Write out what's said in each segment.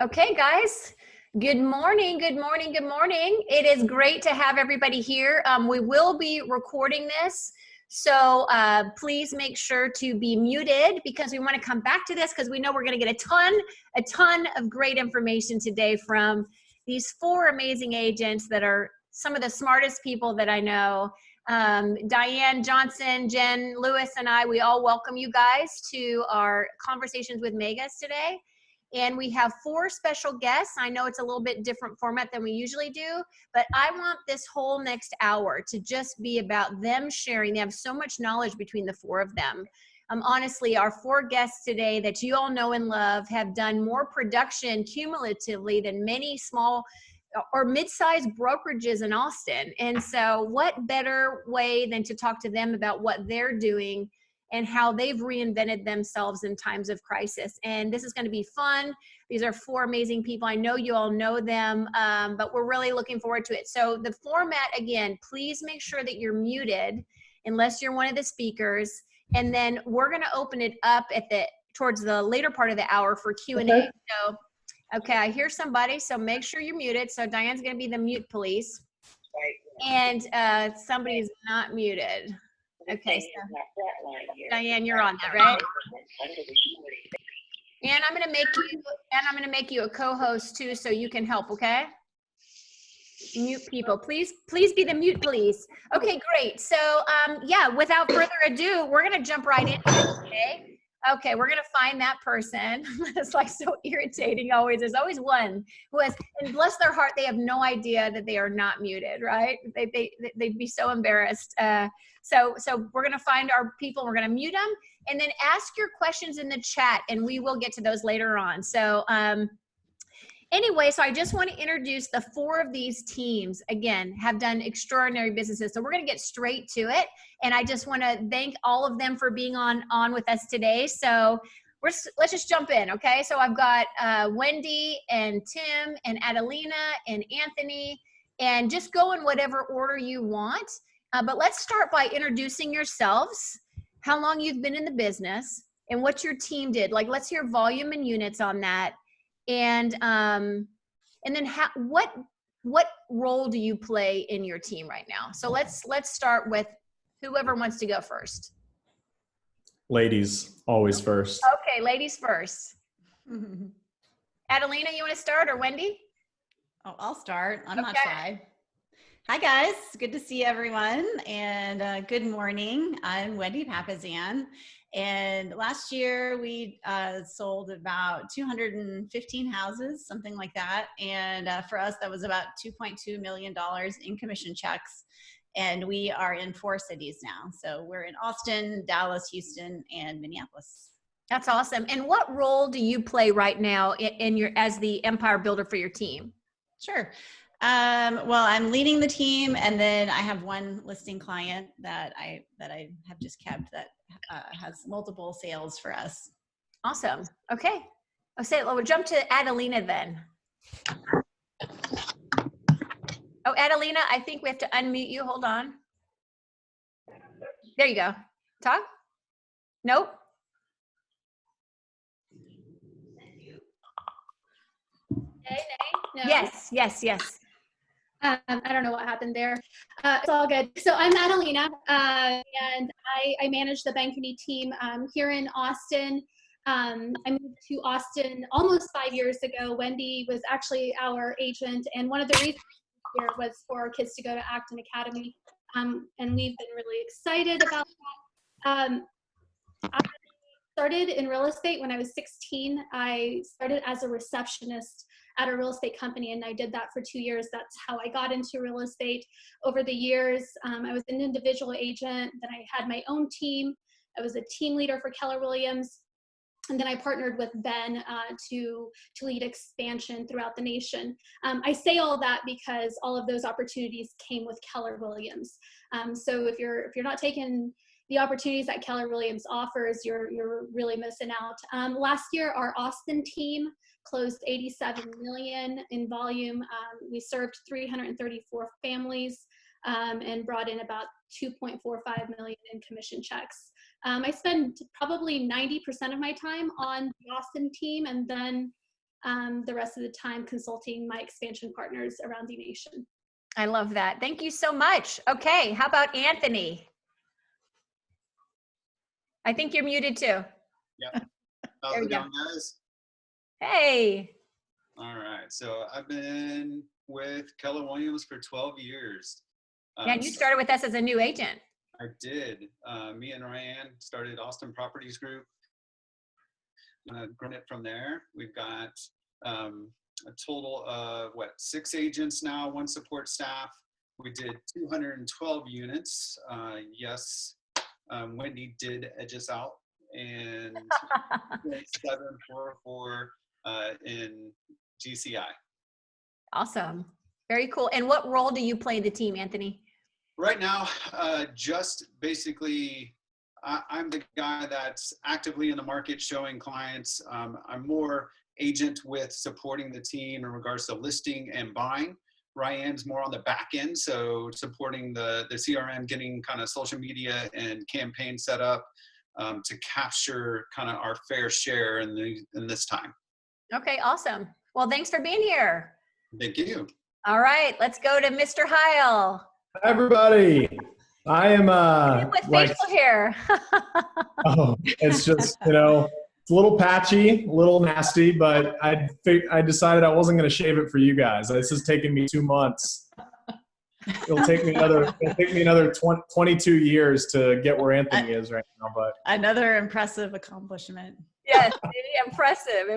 Okay, guys. Good morning. Good morning. Good morning. It is great to have everybody here. We will be recording this, so please make sure to be muted because we want to come back to this because we know we're going to get a ton of great information today from these four amazing agents that are some of the smartest people that I know. Diane Johnson, Jen Lewis, and we all welcome you guys to our Conversations with Megas today. And we have four special guests. I know it's a little bit different format than we usually do, but I want this whole next hour to just be about them sharing. They have so much knowledge between the four of them. Honestly, our four guests today that you all know and love have done more production cumulatively than many small or mid-sized brokerages in Austin. And so what better way than to talk to them about what they're doing and how they've reinvented themselves in times of crisis. And this is going to be fun. These are four amazing people. I know you all know them, but we're really looking forward to it. So the format, again, please make sure that you're muted unless you're one of the speakers. And then we're going to open it up towards the later part of the hour for Q&A. Okay. So, okay, I hear somebody, so make sure you're muted. So Diane's going to be the mute police. And somebody's not muted. Okay, so Diane, you're on that, right? And I'm gonna make you a co-host too, so you can help. Okay. Mute people, please be the mute police. Okay, great. So yeah, without further ado, we're gonna jump right into it. Okay, we're gonna find that person. It's like so irritating always. There's always one who has, and bless their heart, they have no idea that they are not muted, right? They'd be so embarrassed. So we're gonna find our people, we're gonna mute them, and then ask your questions in the chat, and we will get to those later on. So anyway, so I just want to introduce the four of these teams, again, have done extraordinary businesses. So we're going to get straight to it. And I just want to thank all of them for being on with us today. So let's just jump in, okay? So I've got Wendy and Tim and Adelina and Anthony, and just go in whatever order you want. But let's start by introducing yourselves, how long you've been in the business, and what your team did. Like, let's hear volume and units on that. And then what role do you play in your team right now? So let's start with whoever wants to go first. Ladies, always first. Okay, ladies first. Adelina, you want to start, or Wendy? Oh, I'll start. I'm not shy. Hi guys, good to see everyone, and good morning. I'm Wendy Papasan. And last year we sold about 215 houses, something like that. And for us, that was about $2.2 million in commission checks. And we are in 4 cities now. So we're in Austin, Dallas, Houston, and Minneapolis. That's awesome. And what role do you play right now as the empire builder for your team? Sure. Well, I'm leading the team, and then I have one listing client that I have just kept that has multiple sales for us. Awesome. Okay. We'll jump to Adelina then. Oh, Adelina, I think we have to unmute you. Hold on. There you go. Talk? Nope. No. Yes. I don't know what happened there. It's all good. So I'm Adelina, and I manage the Bankini team here in Austin. I moved to Austin almost 5 years ago. Wendy was actually our agent, and one of the reasons here was for our kids to go to Acton Academy, and we've been really excited about that. I started in real estate when I was 16. I started as a receptionist at a real estate company, and I did that for 2 years. That's how I got into real estate. Over the years, I was an individual agent. Then I had my own team. I was a team leader for Keller Williams. And then I partnered with Ben to lead expansion throughout the nation. I say all that because all of those opportunities came with Keller Williams. So if you're not taking the opportunities that Keller Williams offers, you're really missing out. Last year, our Austin team closed 87 million in volume. We served 334 families and brought in about 2.45 million in commission checks. I spend probably 90% of my time on the Austin team, and then the rest of the time consulting my expansion partners around the nation. I love that. Thank you so much. Okay, how about Anthony? I think you're muted too. Yep. How's it going, guys? Hey. All right. So I've been with Keller Williams for 12 years. And you started with us as a new agent. I did. Me and Ryan started Austin Properties Group. Grown it from there. We've got a total of 6 agents now, 1 support staff. We did 212 units. Yes, Wendy did edge us out, and 744 in GCI. Awesome. Very cool. And what role do you play in the team, Anthony? Right now, just basically, I'm the guy that's actively in the market showing clients. I'm more agent with supporting the team in regards to listing and buying. Ryan's more on the back end, so supporting the CRM, getting kind of social media and campaign set up to capture kind of our fair share in this time. Okay, awesome. Well, thanks for being here. Thank you. All right, let's go to Mr. Heyl. Hi, everybody. I am with facial hair. Oh, it's just, it's a little patchy, a little nasty, but I decided I wasn't going to shave it for you guys. This is taking me 2 months. It'll take me another 22 years to get where Anthony is right now, but another impressive accomplishment. Yes, impressive.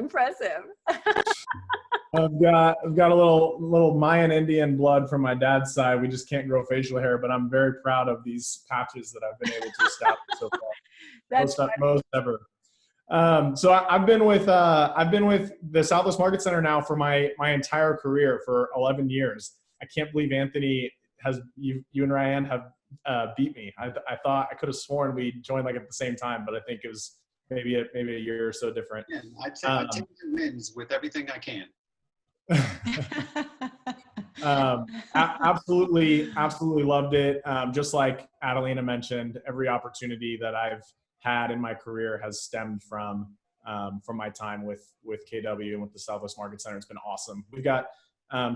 I've got a little Mayan Indian blood from my dad's side. We just can't grow facial hair, but I'm very proud of these patches that I've been able to establish so far. Most ever. So I've been with the Southwest Market Center now for my entire career for 11 years. I can't believe Anthony you and Ryan have beat me. I thought I could have sworn we joined at the same time, but I think it was maybe a year or so different. Yeah, I take the wins with everything I can. Absolutely loved it. Just like Adelina mentioned, every opportunity that I've had in my career has stemmed from my time with KW and with the Southwest Market Center. It's been awesome. We've got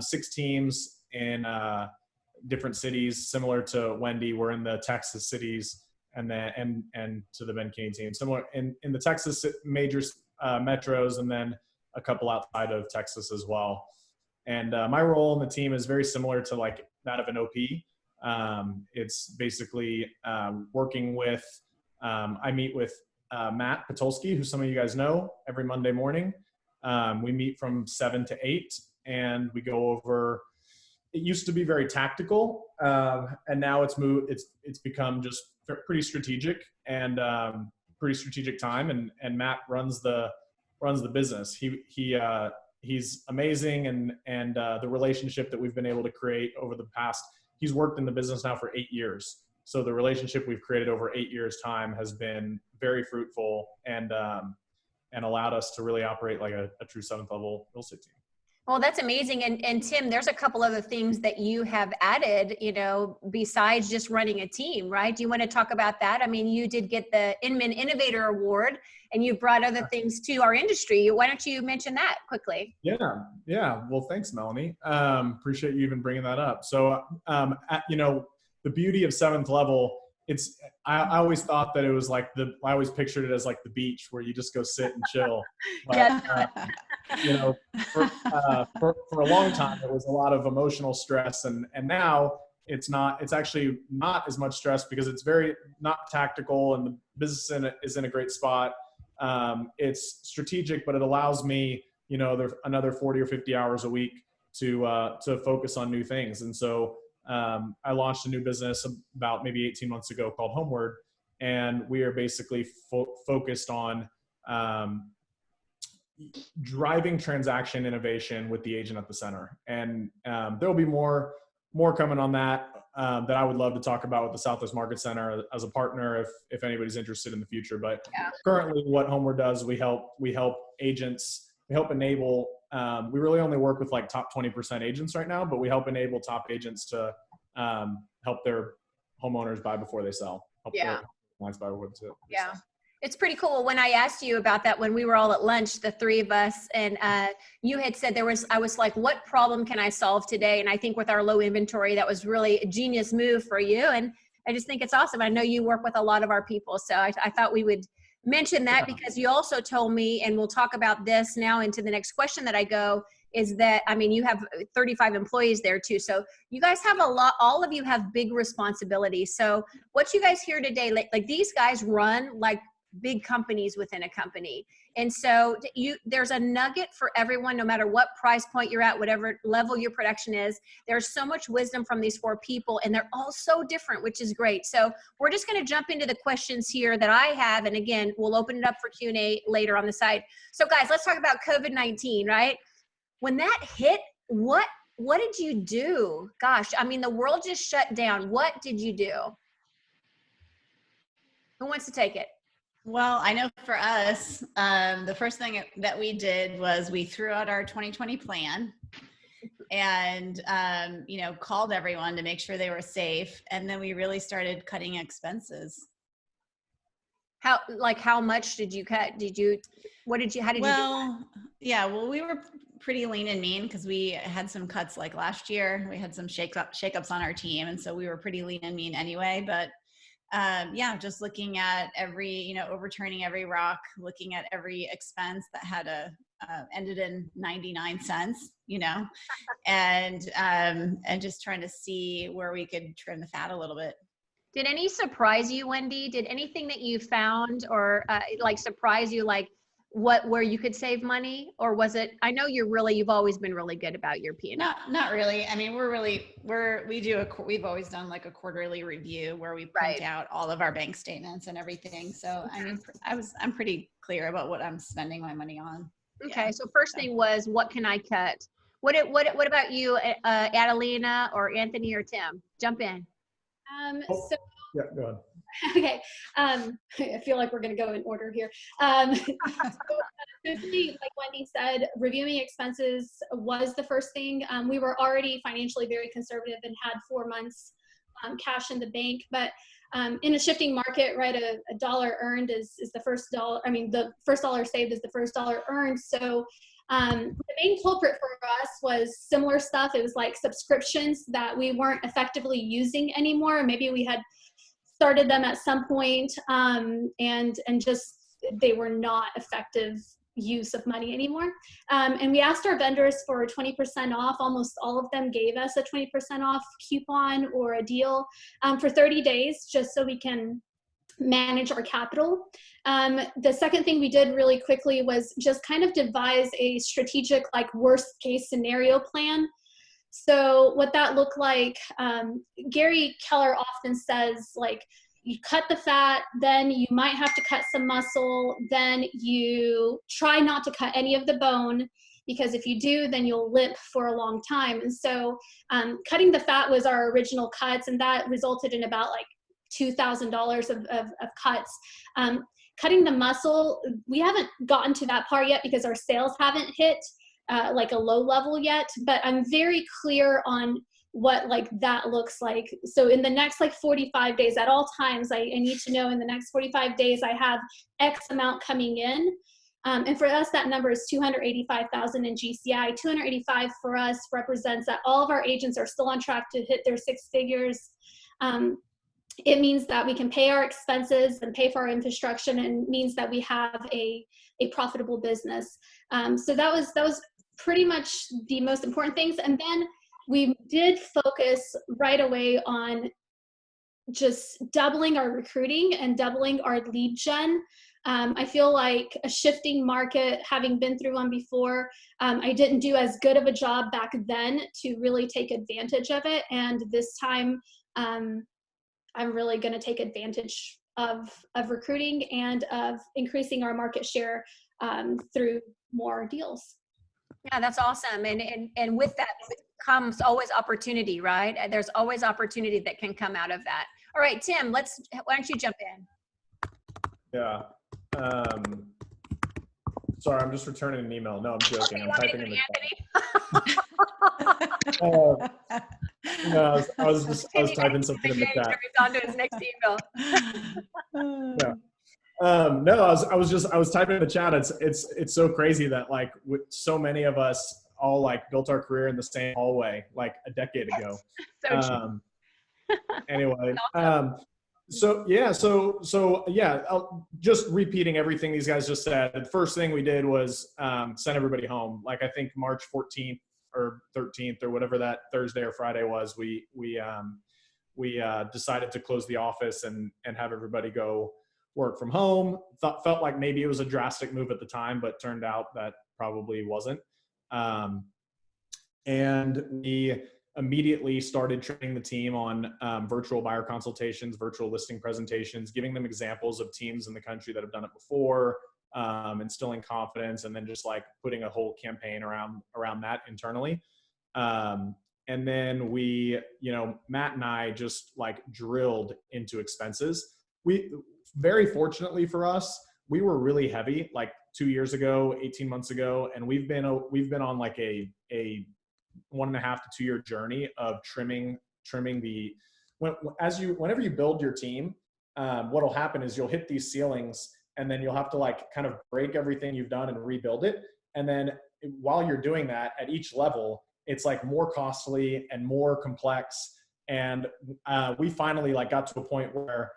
6 teams in different cities, similar to Wendy. We're in the Texas cities, and to the Ben Kinney team, similar in the Texas major metros, and then a couple outside of Texas as well. And my role in the team is very similar to that of an OP. It's basically working with, I meet with Matt Patulski, who some of you guys know, every Monday morning. We meet from 7 to 8, and we go over, it used to be very tactical, and now it's become just pretty strategic and pretty strategic time. And Matt runs the business. He's amazing, and the relationship that we've been able to create over the past, he's worked in the business now for 8 years. So the relationship we've created over 8 years' time has been very fruitful and allowed us to really operate like a true 7th level real estate team. Well, that's amazing. And Tim, there's a couple other things that you have added, besides just running a team, right? Do you want to talk about that? I mean, you did get the Inman Innovator Award, and you brought other things to our industry. Why don't you mention that quickly? Yeah. Well, thanks, Melanie. Appreciate you even bringing that up. So, the beauty of 7th level, I always thought that it was I always pictured it as the beach where you just go sit and chill. But, for a long time, there was a lot of emotional stress, and now it's actually not as much stress because it's very not tactical, and the business is in a great spot. It's strategic, but it allows me, there's another 40 or 50 hours a week to focus on new things. And so, I launched a new business about maybe 18 months ago called Homeward, and we are basically focused on driving transaction innovation with the agent at the center. And there will be more coming on that I would love to talk about with the Southwest Market Center as a partner if anybody's interested in the future. But currently what Homeward does, we help agents, we help enable, we really only work with top 20% agents right now, but we help enable top agents to help their homeowners buy before they sell. Help their clients buy before they sell. Yeah. It's pretty cool. When I asked you about that, when we were all at lunch, the three of us, and you had said I was like, what problem can I solve today? And I think with our low inventory, that was really a genius move for you. And I just think it's awesome. I know you work with a lot of our people. So I thought we would mention that, because you also told me, and we'll talk about this now into the next question that I go, is that, I mean, you have 35 employees there too. So you guys have a lot, all of you have big responsibilities. So what you guys hear today, like these guys run like big companies within a company. And so there's a nugget for everyone, no matter what price point you're at, whatever level your production is. There's so much wisdom from these four people, and they're all so different, which is great. So we're just going to jump into the questions here that I have. And again, we'll open it up for Q&A later on the side. So guys, let's talk about COVID-19, right? When that hit, what did you do? Gosh, I mean, the world just shut down. What did you do? Who wants to take it? Well, I know for us, the first thing that we did was we threw out our 2020 plan and, called everyone to make sure they were safe. And then we really started cutting expenses. How much did you cut? How did you do that? Well, we were pretty lean and mean because we had some cuts like last year. We had some shakeups on our team. And so we were pretty lean and mean anyway, but just looking at overturning every rock, looking at every expense that had ended in 99 cents, and just trying to see where we could trim the fat a little bit. Did any surprise you, Wendy? Did anything that you found or surprise you, like where you could save money? Or was it, I know you've always been really good about your P&L. Not really. I mean, we've always done like a quarterly review where we print out all of our bank statements and everything. So, I mean, I'm pretty clear about what I'm spending my money on. Okay. Yeah. So first thing was, what can I cut? What about you, Adelina or Anthony or Tim? Jump in. Yeah, go ahead. Okay. I feel like we're going to go in order here. Like Wendy said, reviewing expenses was the first thing. We were already financially very conservative and had 4 months cash in the bank. But in a shifting market, right, a dollar earned is the first dollar. I mean, the first dollar saved is the first dollar earned. So the main culprit for us was similar stuff. It was like subscriptions that we weren't effectively using anymore. Maybe we had started them at some point, and just they were not effective use of money anymore. And we asked our vendors for 20% off. Almost all of them gave us a 20% off coupon or a deal for 30 days, just so we can manage our capital. The second thing we did really quickly was just kind of devise a strategic, like, worst case scenario plan. So what that looked like, Gary Keller often says, like, you cut the fat, then you might have to cut some muscle, then you try not to cut any of the bone, because if you do, then you'll limp for a long time. And so cutting the fat was our original cuts, and that resulted in about like $2,000 of cuts. Cutting the muscle, we haven't gotten to that part yet because our sales haven't hit like a low level yet, but I'm very clear on what like that looks like. So in the next like 45 days, at all times, I need to know in the next 45 days, I have X amount coming in. And for us, that number is 285,000 in GCI. 285 for us represents that all of our agents are still on track to hit their 6 figures. It means that we can pay our expenses and pay for our infrastructure, and means that we have a profitable business. So that was pretty much the most important things. And then we did focus right away on just doubling our recruiting and doubling our lead gen. I feel like a shifting market, having been through one before, I didn't do as good of a job back then to really take advantage of it. And this time, I'm really going to take advantage of recruiting and of increasing our market share through more deals. Yeah, that's awesome. And with that comes always opportunity, right? There's always opportunity that can come out of that. All right, Tim, why don't you jump in? Yeah. Sorry, I'm just returning an email. No, I'm joking. I'm typing in the chat. No, I was typing something in the chat. On to his next email. Yeah. No, I was typing in the chat. It's so crazy that like so many of us all like built our career in the same hallway like a decade ago. So true. Anyway, Awesome. so yeah, just repeating everything these guys just said. The first thing we did was send everybody home. Like I think March 14th or 13th or whatever that Thursday or Friday was, we decided to close the office and have everybody go work from home. Felt like maybe it was a drastic move at the time, but turned out that probably wasn't. And we immediately started training the team on virtual buyer consultations, virtual listing presentations, giving them examples of teams in the country that have done it before, instilling confidence, and then just like putting a whole campaign around that internally. And then we, Matt and I just like drilled into expenses. We very fortunately for us, we were really heavy like 2 years ago, 18 months ago. And we've been on like a 1.5 to 2 year journey of trimming whenever you build your team, what'll happen is you'll hit these ceilings and then you'll have to like kind of break everything you've done and rebuild it. And then while you're doing that at each level, it's like more costly and more complex. And we finally like got to a point where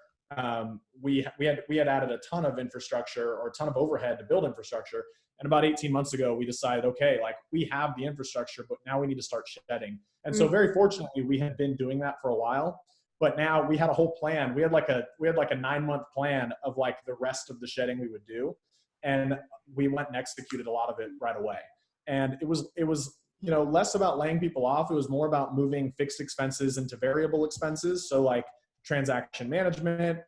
we had added a ton of infrastructure or a ton of overhead to build infrastructure. And about 18 months ago, we decided, okay, like we have the infrastructure, but now we need to start shedding. And so very fortunately, we had been doing that for a while, but now we had a whole plan. We had like a 9-month plan of like the rest of the shedding we would do. And we went and executed a lot of it right away. And it was, less about laying people off. It was more about moving fixed expenses into variable expenses. So like transaction management,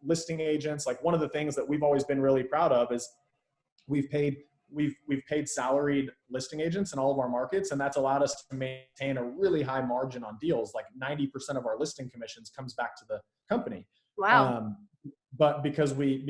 listing agents. Like one of the things that we've always been really proud of is we've paid salaried listing agents in all of our markets, and that's allowed us to maintain a really high margin on deals. Like 90% of our listing commissions comes back to the company. Wow. But because we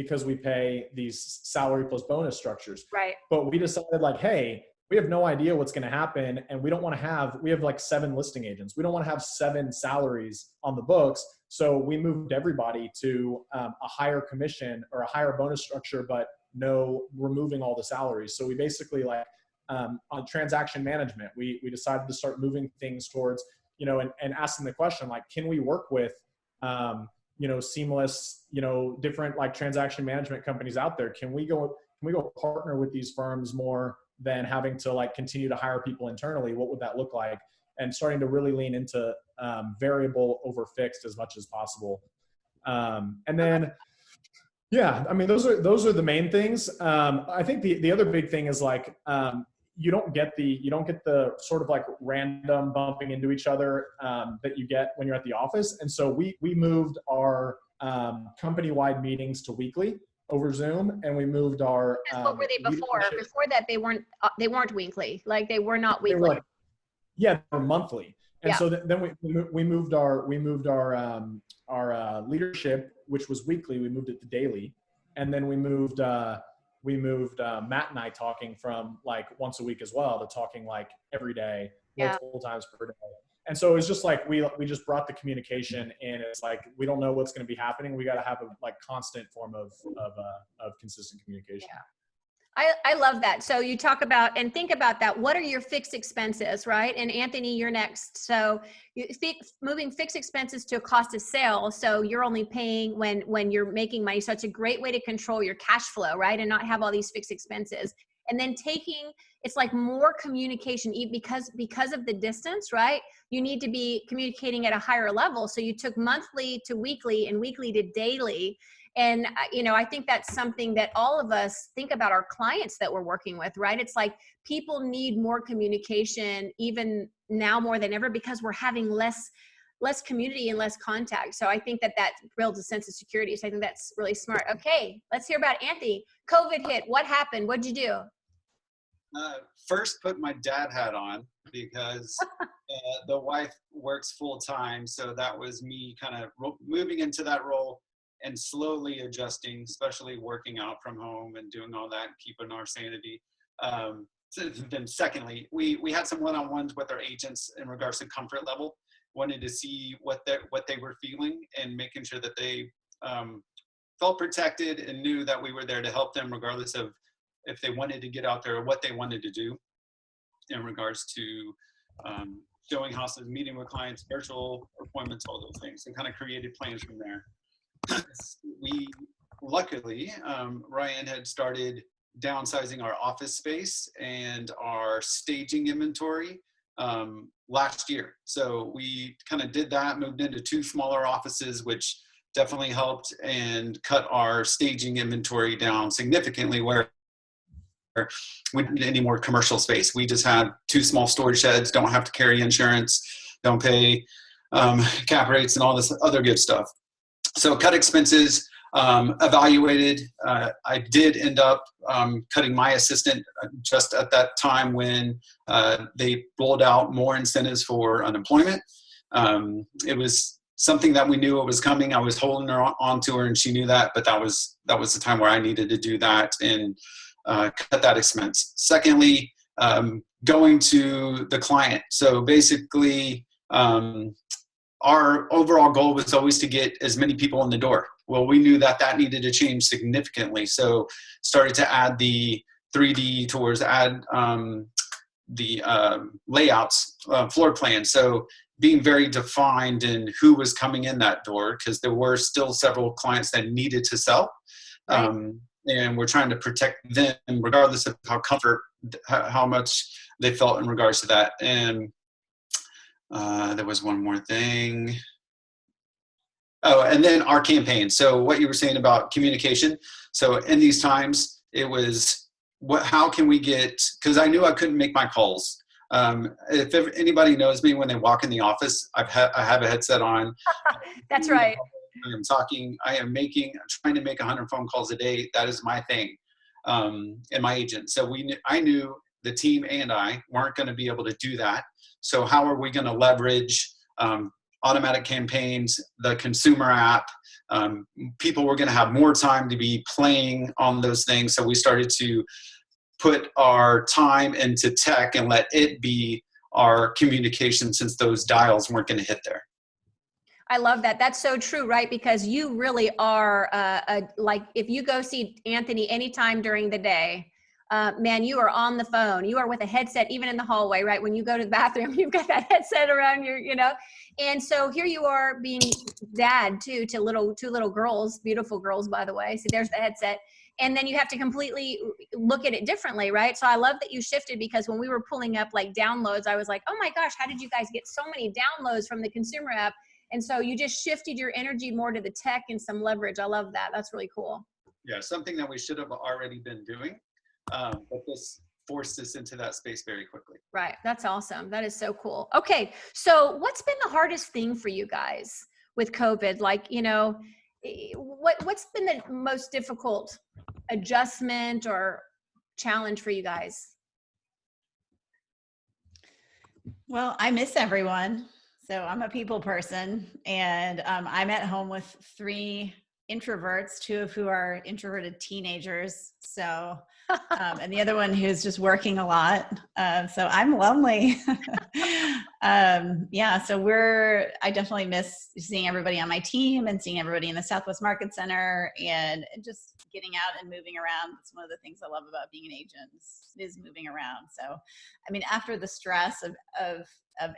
pay these salary plus bonus structures. Right. But we decided like, hey, we have no idea what's going to happen, and we have like 7 listing agents. We don't want to have 7 salaries on the books. So we moved everybody to a higher commission or a higher bonus structure, but no removing all the salaries. So we basically like on transaction management, we decided to start moving things towards, and asking the question, like, can we work with, seamless, different like transaction management companies out there? Can we go partner with these firms more than having to like continue to hire people internally? What would that look like? And starting to really lean into variable over fixed as much as possible. And then, yeah, I mean, those are the main things. I think the other big thing is like, you don't get the sort of like random bumping into each other that you get when you're at the office. And so we moved our company-wide meetings to weekly over Zoom, and we moved our. What were they before? Before that, they weren't weekly. Like they were not weekly. They were they were monthly. And so then we moved our leadership, which was weekly. We moved it to daily, and then we moved Matt and I talking from like once a week as well to talking like every day, multiple times per day. And so it's just like we just brought the communication in. It's like we don't know what's going to be happening. We got to have a like constant form of consistent communication. Yeah. I love that. So you talk about and think about that. What are your fixed expenses, right? And Anthony, you're next. So you moving fixed expenses to a cost of sale. So you're only paying when you're making money. So it's a great way to control your cash flow, right? And not have all these fixed expenses. And then it's like more communication because of the distance, right? You need to be communicating at a higher level. So you took monthly to weekly and weekly to daily. And, I think that's something that all of us think about our clients that we're working with, right? It's like people need more communication even now more than ever because we're having less community and less contact. So I think that builds a sense of security. So I think that's really smart. Okay, let's hear about Anthony. COVID hit. What happened? What'd you do? First, put my dad hat on because the wife works full time. So that was me kind of moving into that role and slowly adjusting, especially working out from home and doing all that, keeping our sanity. So then secondly, we had some one-on-ones with our agents in regards to comfort level, wanted to see what they were feeling and making sure that they felt protected and knew that we were there to help them regardless of if they wanted to get out there or what they wanted to do in regards to showing houses, meeting with clients, virtual appointments, all those things. So kind of created plans from there. We luckily, Ryan had started downsizing our office space and our staging inventory last year. So we kind of did that, moved into 2 smaller offices, which definitely helped and cut our staging inventory down significantly, where we didn't need any more commercial space. We just had 2 small storage sheds, don't have to carry insurance, don't pay cap rates and all this other good stuff. So cut expenses, evaluated. I did end up cutting my assistant just at that time when they rolled out more incentives for unemployment. It was something that we knew it was coming. I was holding her onto her, and she knew that. But that was the time where I needed to do that and cut that expense. Secondly, going to the client. So basically, our overall goal was always to get as many people in the door. Well, we knew that needed to change significantly. So started to add the 3D tours, add the layouts, floor plans. So being very defined in who was coming in that door, because there were still several clients that needed to sell. Right. And we're trying to protect them regardless of how much they felt in regards to that. And there was one more thing. Oh, and then our campaign. So what you were saying about communication. So in these times, it was how can we get, because I knew I couldn't make my calls. If anybody knows me, when they walk in the office, I have a headset on. That's right. I'm trying to make 100 phone calls a day. That is my thing. And my agent. So I knew the team and I weren't going to be able to do that. So how are we going to leverage automatic campaigns, the consumer app? People were going to have more time to be playing on those things. So we started to put our time into tech and let it be our communication, since those dials weren't going to hit there. I love that. That's so true, right? Because you really are like, if you go see Anthony anytime during the day, man, you are on the phone. You are with a headset, even in the hallway, right? When you go to the bathroom, you've got that headset around your, And so here you are being dad too, to two little girls, beautiful girls, by the way. See, there's the headset. And then you have to completely look at it differently, right? So I love that you shifted, because when we were pulling up like downloads, I was like, oh my gosh, how did you guys get so many downloads from the consumer app? And so you just shifted your energy more to the tech and some leverage. I love that. That's really cool. Yeah, something that we should have already been doing. But this forced us into that space very quickly. Right. That's awesome. That is so cool. Okay. So what's been the hardest thing for you guys with COVID? Like, what's been the most difficult adjustment or challenge for you guys? Well, I miss everyone. So I'm a people person, and I'm at home with 3 introverts, 2 of who are introverted teenagers. So, and the other one who's just working a lot. So I'm lonely. Yeah. So I definitely miss seeing everybody on my team and seeing everybody in the Southwest Market Center and just getting out and moving around. It's one of the things I love about being an agent is moving around. So, I mean, after the stress of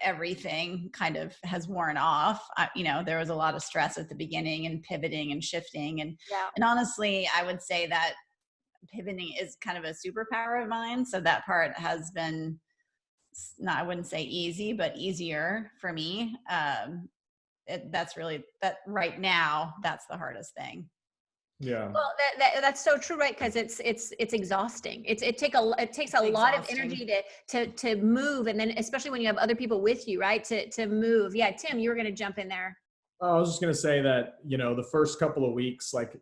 everything kind of has worn off, there was a lot of stress at the beginning and pivoting and shifting. And honestly, I would say that pivoting is kind of a superpower of mine. So that part has been, I wouldn't say easy, but easier for me. That's really, that right now, that's the hardest thing. Yeah. Well, that's so true, right? Because it's exhausting. It takes a lot of energy to move, and then especially when you have other people with you, right? To move. Yeah, Tim, you were going to jump in there. I was just going to say that the first couple of weeks, like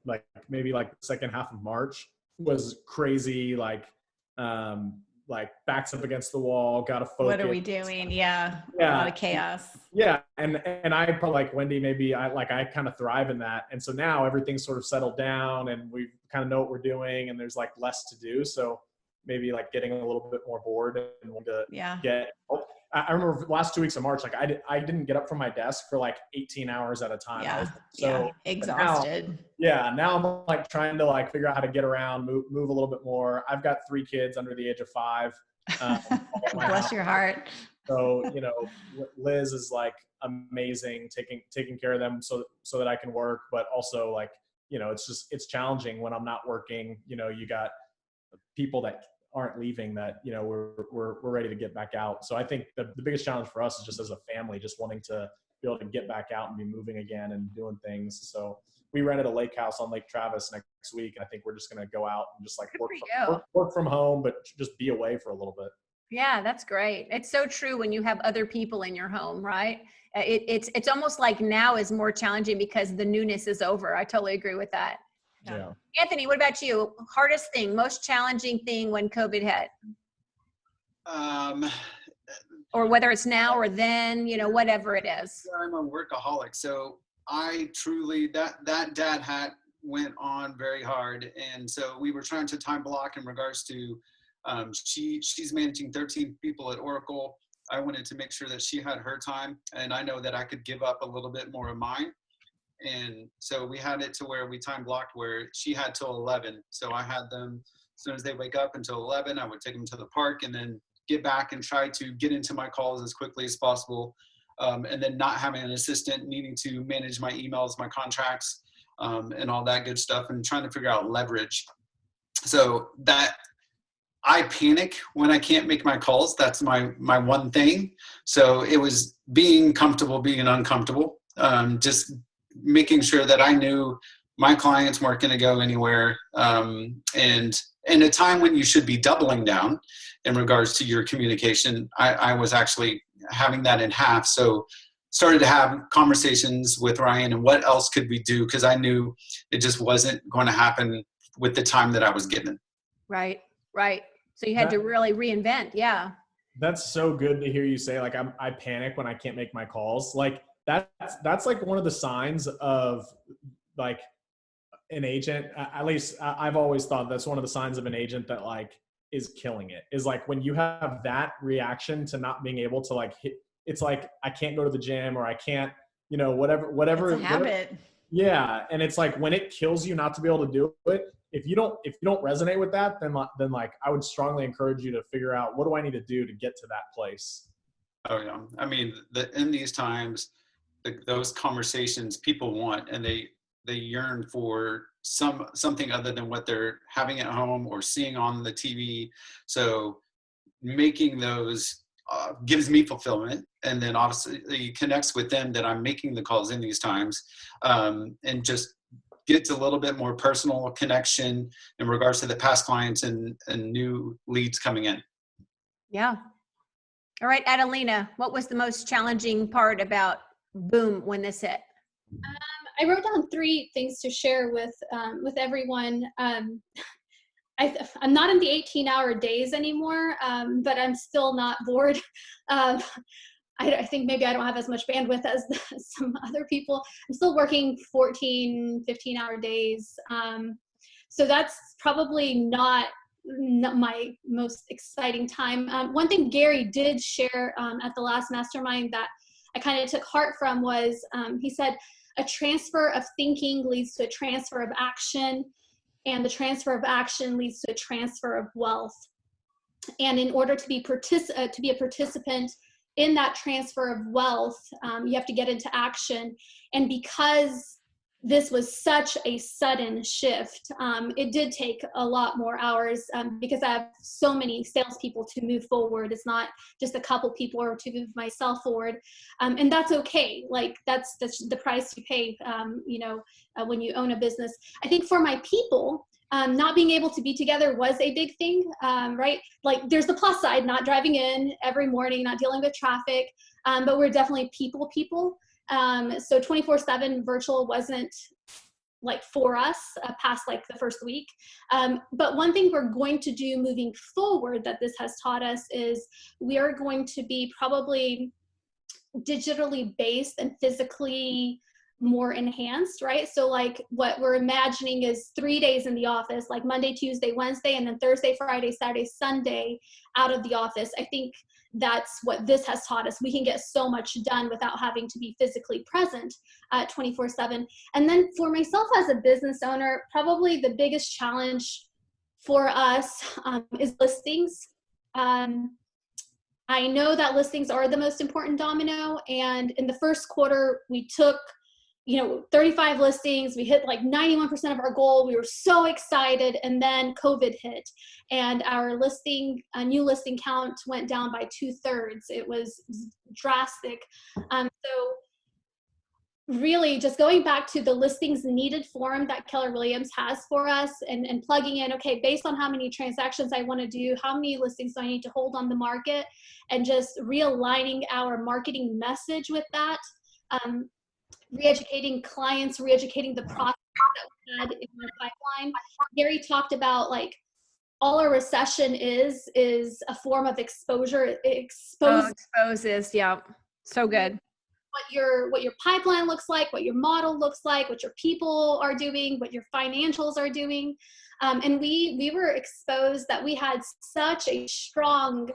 maybe like the second half of March, was crazy. Like backs up against the wall, got to focus. What are we doing? Yeah. A lot of chaos. Yeah. And I probably, like Wendy, maybe I kind of thrive in that. And so now everything's sort of settled down and we kind of know what we're doing and there's like less to do. So maybe like getting a little bit more bored and want to get help. I remember the last 2 weeks of March, like I didn't get up from my desk for like 18 hours at a time. I was exhausted. Now I'm like trying to like figure out how to get around, move a little bit more. I've got 3 kids under the age of 5. Bless your heart. So, you know, Liz is like amazing, taking care of them so that I can work, but also like, you know, it's challenging when I'm not working. You know, you got people that aren't leaving that, you know, we're ready to get back out. So I think the biggest challenge for us is just as a family, just wanting to be able to get back out and be moving again and doing things. So we rented a lake house on Lake Travis next week. And I think we're just going to go out and just like work from home, but just be away for a little bit. Yeah, that's great. It's so true when you have other people in your home, right? It's almost like now is more challenging because the newness is over. I totally agree with that. Yeah. Anthony, what about you? Hardest thing, most challenging thing when COVID hit? Or whether it's now or then, you know, whatever it is. I'm a workaholic. So I truly, that dad hat went on very hard. And so we were trying to time block in regards to, she's managing 13 people at Oracle. I wanted to make sure that she had her time, and I know that I could give up a little bit more of mine. And so we had it to where we time blocked where she had till 11. So I had them as soon as they wake up until 11, I would take them to the park and then get back and try to get into my calls as quickly as possible. And then not having an assistant, needing to manage my emails, my contracts, and all that good stuff, and trying to figure out leverage. So that I panic when I can't make my calls. That's my one thing. So it was being comfortable, being uncomfortable, just making sure that I knew my clients weren't going to go anywhere. And in a time when you should be doubling down in regards to your communication, I was actually having that in half. So started to have conversations with Ryan and what else could we do? Because I knew it just wasn't going to happen with the time that I was given. Right. So you had to really reinvent. Yeah. That's so good to hear you say, like, I panic when I can't make my calls. Like that's like one of the signs of like an agent. At least I've always thought that's one of the signs of an agent that like is killing it, is like when you have that reaction to not being able to like hit, it's like, I can't go to the gym, or I can't, you know, whatever. It's a habit. Yeah. And it's like when it kills you not to be able to do it, if you don't resonate with that, then like I would strongly encourage you to figure out, what do I need to do to get to that place? Oh yeah. I mean, in these times, those conversations people want, and they yearn for something other than what they're having at home or seeing on the TV. So making those gives me fulfillment, and then obviously connects with them that I'm making the calls in these times, and just gets a little bit more personal connection in regards to the past clients and new leads coming in. Yeah. All right, Adelina, what was the most challenging part about Boom when this hit? I wrote down 3 things to share with everyone. I'm not in the 18-hour days anymore, but I'm still not bored. I think maybe I don't have as much bandwidth as some other people. I'm still working 14, 15-hour days. So that's probably not my most exciting time. One thing Gary did share at the last mastermind that I kind of took heart from was, he said, a transfer of thinking leads to a transfer of action, and the transfer of action leads to a transfer of wealth. And in order to be a participant in that transfer of wealth, you have to get into action. And because this was such a sudden shift, it did take a lot more hours, because I have so many salespeople to move forward. It's not just a couple people or to move myself forward. And that's okay. Like that's the price you pay, when you own a business. I think for my people, not being able to be together was a big thing, right? Like there's the plus side, not driving in every morning, not dealing with traffic, but we're definitely people. So 24/7 virtual wasn't like for us past like the first week. But one thing we're going to do moving forward that this has taught us is we are going to be probably digitally based and physically more enhanced, right? So like what we're imagining is 3 days in the office, like Monday, Tuesday, Wednesday, and then Thursday, Friday, Saturday, Sunday out of the office. I think that's what this has taught us. We can get so much done without having to be physically present 24/7. And then for myself as a business owner, probably the biggest challenge for us is listings. I know that listings are the most important domino, and in the first quarter, we took 35 listings. We hit like 91% of our goal. We were so excited. And then COVID hit and our new listing count went down by 2/3. It was drastic. So really just going back to the listings needed form that Keller Williams has for us and plugging in, okay, based on how many transactions I want to do, how many listings do I need to hold on the market, and just realigning our marketing message with that. Re-educating clients, re-educating the process that we had in our pipeline. Gary talked about like all a recession is a form of exposure. It Exposes, yeah. So good. What your pipeline looks like, what your model looks like, what your people are doing, what your financials are doing. And we were exposed that we had such a strong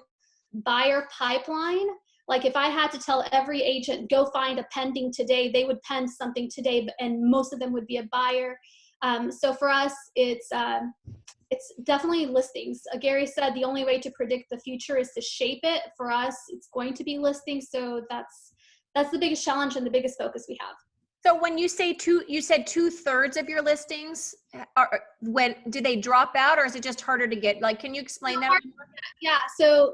buyer pipeline. Like if I had to tell every agent, go find a pending today, they would pen something today, and most of them would be a buyer. So for us, it's definitely listings. Gary said the only way to predict the future is to shape it. For us, it's going to be listings. So that's the biggest challenge and the biggest focus we have. So when you say you said 2/3 of your listings do they drop out, or is it just harder to get? Like, can you explain that? Yeah. So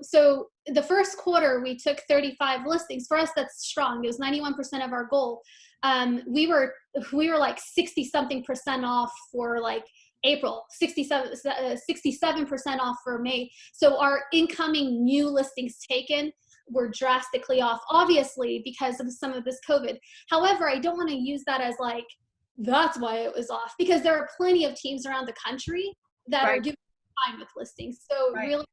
the first quarter we took 35 listings. For us, that's strong. It was 91% of our goal. We were like 60 something% off for like April, 67% off for May. So our incoming new listings taken were drastically off, obviously because of some of this COVID. However, I don't want to use that as like, that's why it was off, because there are plenty of teams around the country that are doing fine with listings. So really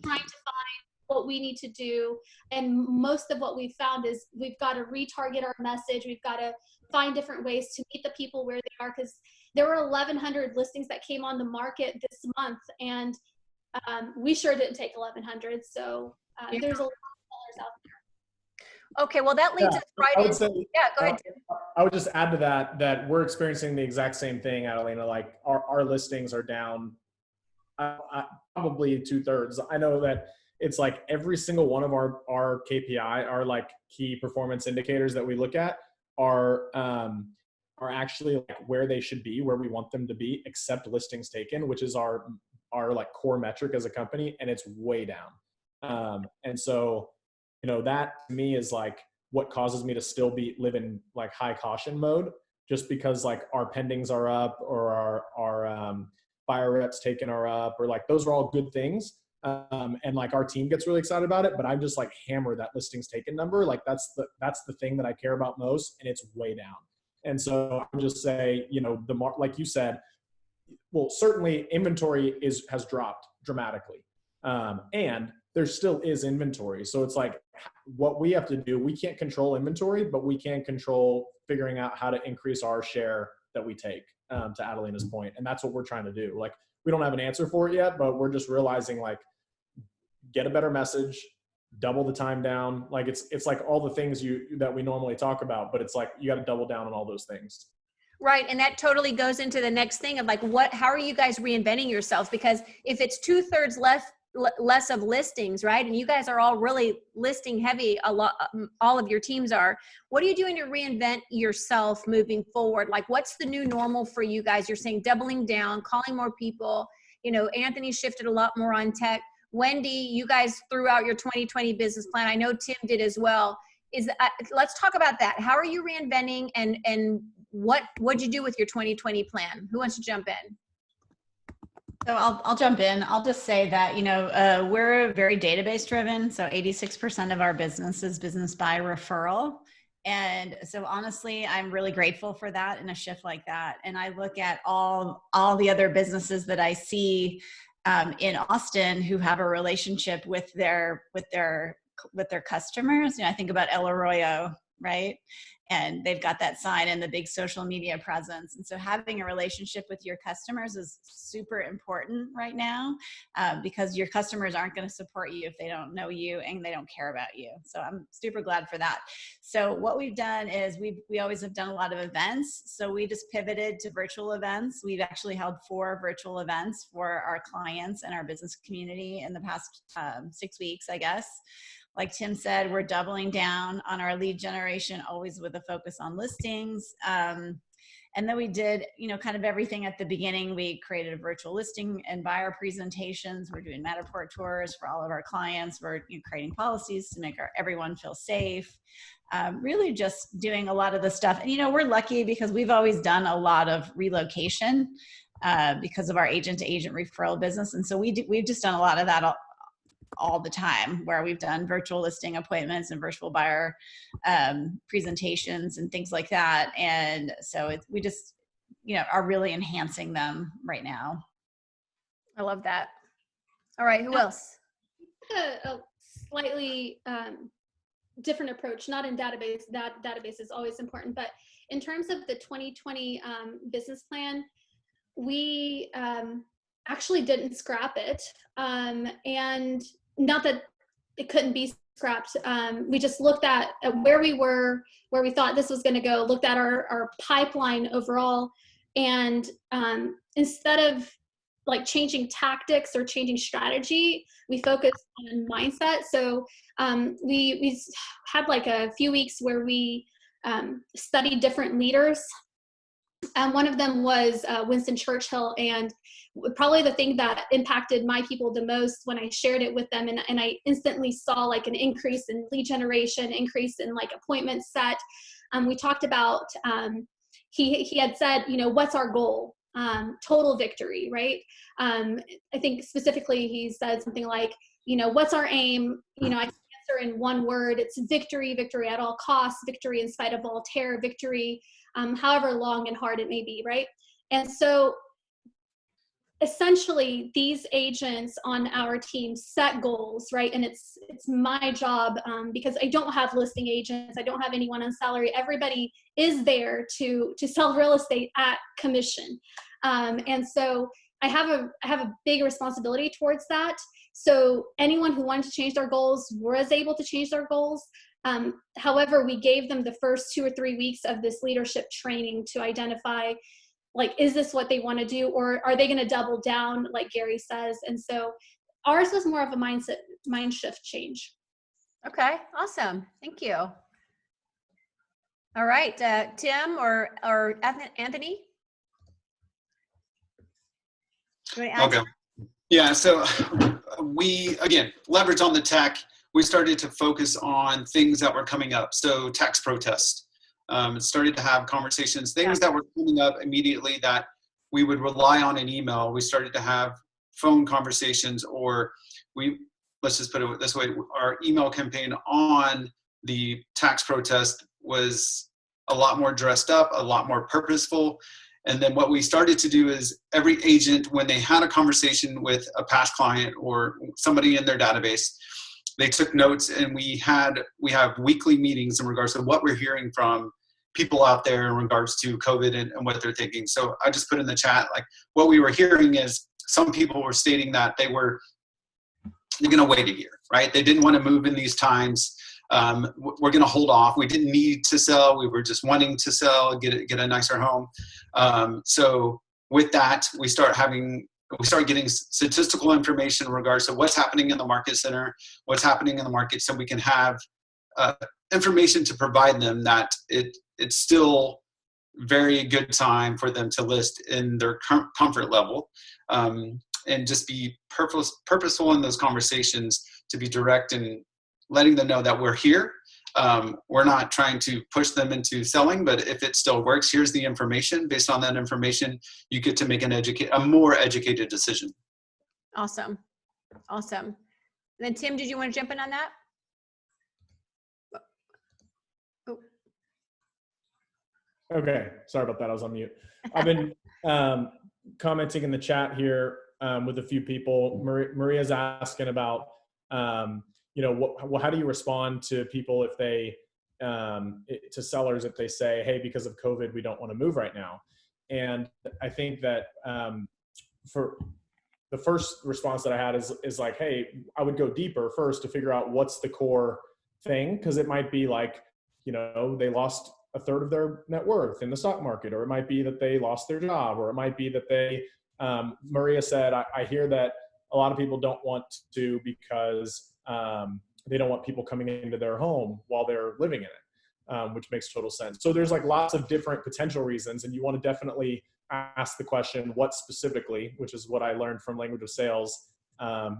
trying to find what we need to do. And most of what we've found is we've got to retarget our message. We've got to find different ways to meet the people where they are, because there were 1,100 listings that came on the market this month, and we sure didn't take 1,100. So there's a lot of sellers out there. Okay, well that leads us right into. Yeah, go ahead, Tim. I would just add to that we're experiencing the exact same thing, Adelina. Like our listings are down probably 2/3. I know that it's like every single one of our KPI, our like key performance indicators that we look at are actually like where they should be, where we want them to be, except listings taken, which is our like core metric as a company, and it's way down. And so, that to me is like what causes me to still live in like high caution mode, just because like our pendings are up, or our buyer reps taken are up, or like those are all good things. And like our team gets really excited about it, but I'm just like hammer that listings taken number. Like that's the thing that I care about most, and it's way down. And so I would just say, like you said, well, certainly inventory has dropped dramatically. And there still is inventory. So it's like what we have to do, we can't control inventory, but we can control figuring out how to increase our share that we take, to Adelina's point. And that's what we're trying to do. Like, we don't have an answer for it yet, but we're just realizing like, get a better message, double the time down. Like it's like all the things that we normally talk about, but it's like, you got to double down on all those things. Right. And that totally goes into the next thing of like, how are you guys reinventing yourselves? Because if it's 2/3 less of listings, right? And you guys are all really listing heavy, all of your teams are. What are you doing to reinvent yourself moving forward? Like, what's the new normal for you guys? You're saying doubling down, calling more people. Anthony shifted a lot more on tech. Wendy, you guys threw out your 2020 business plan. I know Tim did as well. Let's talk about that. How are you reinventing, and what'd you do with your 2020 plan? Who wants to jump in? So I'll jump in. I'll just say that, we're very database driven. So 86% of our business is business by referral. And so honestly, I'm really grateful for that in a shift like that. And I look at all the other businesses that I see in Austin who have a relationship with their customers. I think about El Arroyo right? And they've got that sign and the big social media presence. And so having a relationship with your customers is super important right now, because your customers aren't going to support you if they don't know you and they don't care about you. So I'm super glad for that. So what we've done is we always have done a lot of events. So we just pivoted to virtual events. We've actually held 4 virtual events for our clients and our business community in the past 6 weeks, I guess. Like Tim said, we're doubling down on our lead generation, always with a focus on listings. And then we did, kind of everything at the beginning. We created a virtual listing and buyer presentations. We're doing Matterport tours for all of our clients. We're creating policies to make everyone feel safe. Really just doing a lot of the stuff. And, we're lucky because we've always done a lot of relocation because of our agent-to-agent referral business. And so we've just done a lot of that all the time, where we've done virtual listing appointments and virtual buyer presentations and things like that. And so we just, are really enhancing them right now. I love that. All right, who else? A slightly different approach, not in database. That database is always important, but in terms of the 2020 business plan, we actually didn't scrap it, and not that it couldn't be scrapped. We just looked at where we were, where we thought this was going to go, looked at our pipeline overall, and instead of like changing tactics or changing strategy, we focused on mindset. So we had like a few weeks where we studied different leaders. And one of them was Winston Churchill. And probably the thing that impacted my people the most when I shared it with them, and I instantly saw like an increase in lead generation, increase in like appointments set. We talked about, he had said, what's our goal? Total victory, right? I think specifically he said something like, what's our aim? I can answer in one word. It's victory, victory at all costs, victory in spite of all terror, victory, however long and hard it may be, right? And so essentially these agents on our team set goals, right? And it's my job, because I don't have listing agents, I don't have anyone on salary. Everybody is there to sell real estate at commission. And so I have a big responsibility towards that. So anyone who wanted to change their goals was able to change their goals. However, we gave them the first 2 or 3 weeks of this leadership training to identify, like, is this what they want to do, or are they going to double down, like Gary says? And so ours was more of a mind shift change. Okay, awesome. Thank you. All right, Tim or Anthony? Okay. Yeah, so we, again, leverage on the tech. We started to focus on things that were coming up. So tax protest. Started to have conversations, things that were coming up immediately that we would rely on an email. We started to have phone conversations, or let's just put it this way, our email campaign on the tax protest was a lot more dressed up, a lot more purposeful. And then what we started to do is every agent, when they had a conversation with a past client or somebody in their database, they took notes, and we have weekly meetings in regards to what we're hearing from people out there in regards to COVID and what they're thinking. So I just put in the chat, like, what we were hearing is some people were stating that they're going to wait a year, right? They didn't want to move in these times. We're going to hold off. We didn't need to sell. We were just wanting to sell, get a nicer home. So with that, we start getting statistical information in regards to what's happening in the market center, what's happening in the market, so we can have information to provide them that it's still very good time for them to list in their comfort level, and just be purposeful in those conversations, to be direct and letting them know that we're here. We're not trying to push them into selling, but if it still works, here's the information. Based on that information, you get to make a more educated decision. Awesome. And then Tim, did you want to jump in on that? Oh. Okay, sorry about that. I was on mute. I've been commenting in the chat here with a few people. Maria's asking about, how do you respond to people if they to sellers if they say, hey, because of COVID, we don't want to move right now. And I think that for the first response that I had is like, hey, I would go deeper first to figure out what's the core thing. Because it might be like, they lost a third of their net worth in the stock market, or it might be that they lost their job, or it might be that they, Maria said, I hear that a lot of people don't want to because they don't want people coming into their home while they're living in it, which makes total sense. So there's like lots of different potential reasons, and you want to definitely ask the question, what specifically, which is what I learned from Language of Sales and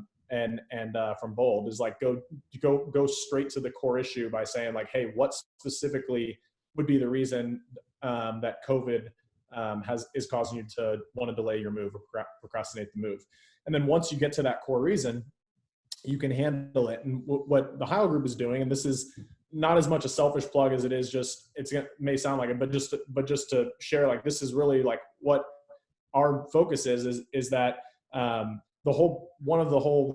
from Bold, is like go straight to the core issue by saying like, hey, what specifically would be the reason that COVID is causing you to want to delay your move or procrastinate the move. And then once you get to that core reason, you can handle it. And what the Heyl Group is doing, and this is not as much a selfish plug as it is just, may sound like it, but just to share, like, this is really like what our focus is that one of the whole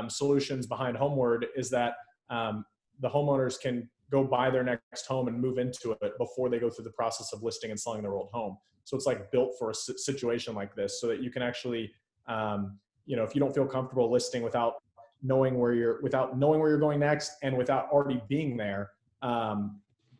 solutions behind Homeward is that the homeowners can go buy their next home and move into it before they go through the process of listing and selling their old home. So it's like built for a situation like this, so that you can actually, if you don't feel comfortable listing without knowing where you're going next, and without already being there,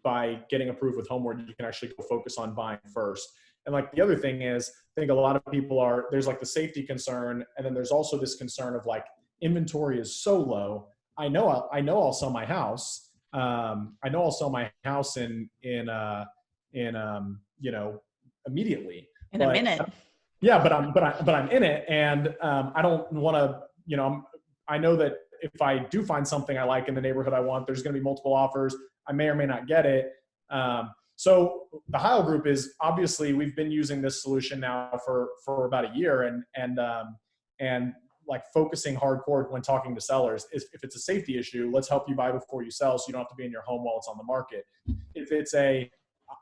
by getting approved with Homeward, you can actually go focus on buying first. And like the other thing is, I think a lot of people there's like the safety concern, and then there's also this concern of like, inventory is so low. I know I'll sell my house. I know I'll sell my house immediately in a minute. Yeah, but I'm in it, and I don't want to. I know that if I do find something I like in the neighborhood I want, there's going to be multiple offers. I may or may not get it. So the Heyl Group is obviously, we've been using this solution now for about a year, and like focusing hardcore when talking to sellers is, if it's a safety issue, let's help you buy before you sell, so you don't have to be in your home while it's on the market. If it's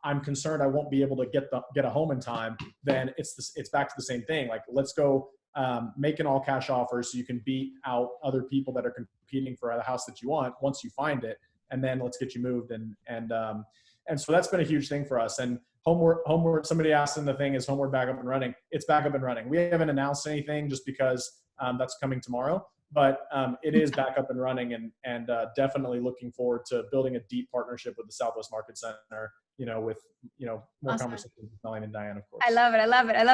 I'm concerned I won't be able to get a home in time, then it's back to the same thing. Like, let's go make an all cash offer so you can beat out other people that are competing for the house that you want once you find it, and then let's get you moved. And so that's been a huge thing for us. And Homeward, somebody asked in the thing, is Homeward back up and running? It's back up and running. We haven't announced anything just because that's coming tomorrow, but it is back up and running, and definitely looking forward to building a deep partnership with the Southwest Market Center, with more Awesome. conversations with Melanie and Diane, of course. I love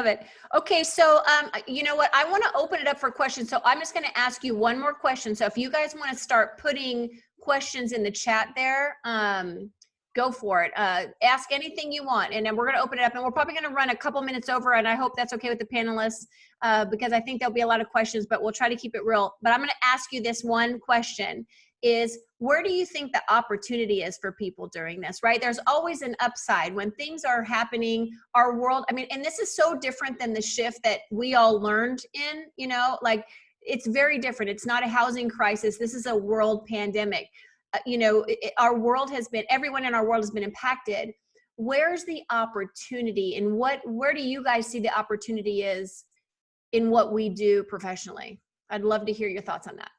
it. Okay, so you know what? I want to open it up for questions. So I'm just going to ask you one more question. So if you guys want to start putting questions in the chat there, go for it. Ask anything you want, and then we're going to open it up, and we're probably going to run a couple minutes over, and I hope that's okay with the panelists, because I think there'll be a lot of questions, but we'll try to keep it real. But I'm going to ask you this one question is, where do you think the opportunity is for people during this, right? There's always an upside when things are happening, our world, and this is so different than the shift that we all learned in, it's very different. It's not a housing crisis. This is a world pandemic. Our world everyone in our world has been impacted. Where's the opportunity, and where do you guys see the opportunity is in what we do professionally? I'd love to hear your thoughts on that.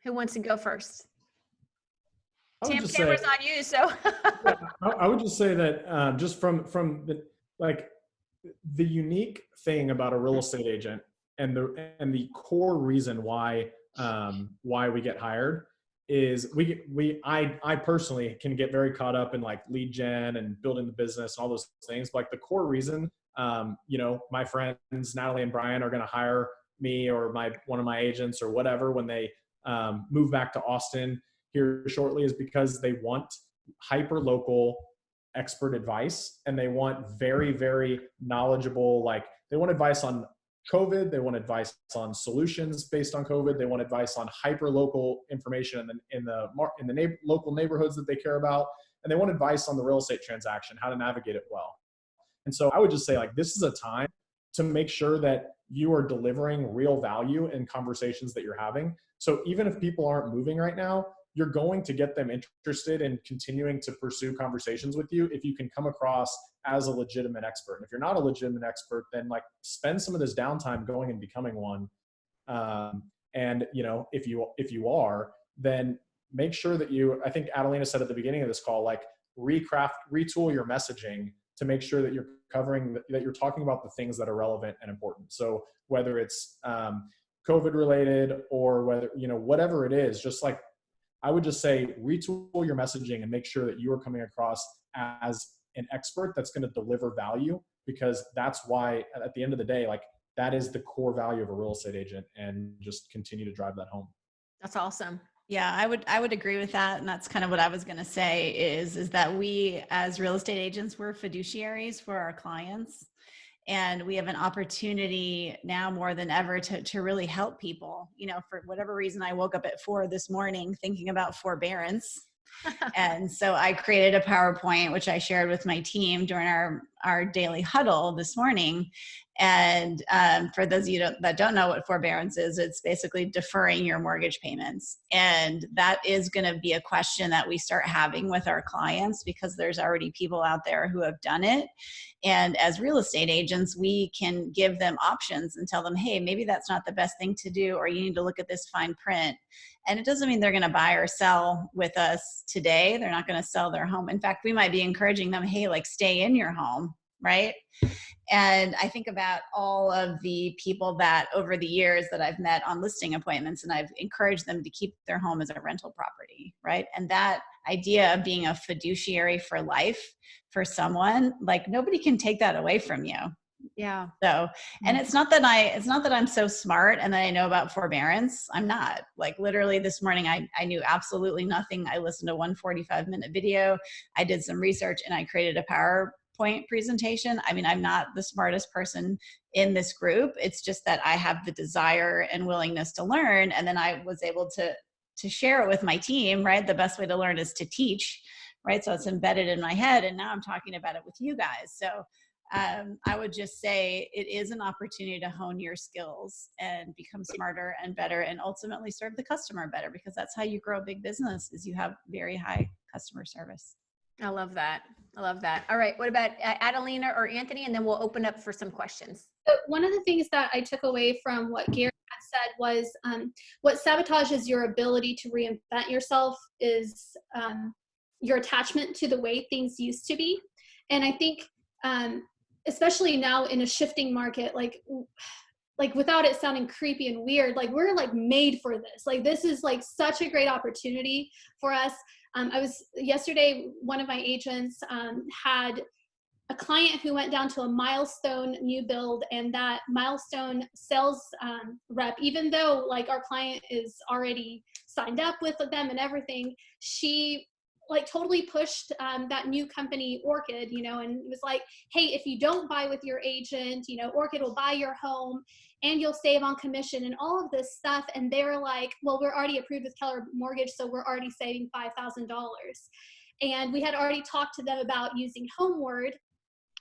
Who wants to go first? Tim, camera's on you, so. I would just say that just from the unique thing about a real estate agent, and the core reason why we get hired is I personally can get very caught up in like lead gen and building the business and all those things. But like the core reason, my friends Natalie and Brian are going to hire me or one of my agents or whatever when they move back to Austin here shortly, is because they want hyper local expert advice, and they want very, very knowledgeable, they want advice on COVID, they want advice on solutions based on COVID, they want advice on hyper local information in the local neighborhoods that they care about, and they want advice on the real estate transaction, how to navigate it well. And so I would just say, this is a time to make sure that you are delivering real value in conversations that you're having. So even if people aren't moving right now, you're going to get them interested in continuing to pursue conversations with you if you can come across as a legitimate expert. And if you're not a legitimate expert, then spend some of this downtime going and becoming one. And if you are, then make sure that you, I think Adelina said at the beginning of this call, like retool your messaging to make sure that you're covering, that you're talking about the things that are relevant and important. So whether it's COVID related or whether, whatever it is, just like, I would just say retool your messaging and make sure that you are coming across as an expert that's going to deliver value, because that's why at the end of the day, like that is the core value of a real estate agent, and just continue to drive that home. That's awesome. Yeah, I would agree with that. And that's kind of what I was going to say is that we as real estate agents, we're fiduciaries for our clients. And we have an opportunity now more than ever to really help people. For whatever reason, I woke up at 4 this morning thinking about forbearance. And so I created a PowerPoint, which I shared with my team during our daily huddle this morning. And for those of you that don't know what forbearance is, it's basically deferring your mortgage payments. And that is going to be a question that we start having with our clients, because there's already people out there who have done it. And as real estate agents, we can give them options and tell them, hey, maybe that's not the best thing to do, or you need to look at this fine print. And it doesn't mean they're going to buy or sell with us today. They're not going to sell their home. In fact, we might be encouraging them, hey, like stay in your home, right? And I think about all of the people that over the years that I've met on listing appointments, and I've encouraged them to keep their home as a rental property, right? And that idea of being a fiduciary for life for someone, like nobody can take that away from you. Yeah. So, and it's not that I'm so smart and that I know about forbearance. I'm not. Like literally this morning, I knew absolutely nothing. I listened to one 45-minute video. I did some research and I created a PowerPoint presentation. I mean, I'm not the smartest person in this group. It's just that I have the desire and willingness to learn. And then I was able to share it with my team, right? The best way to learn is to teach, right? So it's embedded in my head. And now I'm talking about it with you guys. So I would just say it is an opportunity to hone your skills and become smarter and better, and ultimately serve the customer better, because that's how you grow a big business, is you have very high customer service. I love that. I love that. All right. What about Adelina or Anthony? And then we'll open up for some questions. So one of the things that I took away from what Gary had said was what sabotages your ability to reinvent yourself is your attachment to the way things used to be. And I think, especially now in a shifting market, like without it sounding creepy and weird, like we're like made for this. Like this is like such a great opportunity for us. Yesterday, one of my agents had a client who went down to a milestone new build, and that milestone sales rep, even though like our client is already signed up with them and everything, she like totally pushed that new company, Orchid, and it was like, hey, if you don't buy with your agent, Orchid will buy your home and you'll save on commission and all of this stuff. And they're like, well, we're already approved with Keller Mortgage, so we're already saving $5,000. And we had already talked to them about using Homeward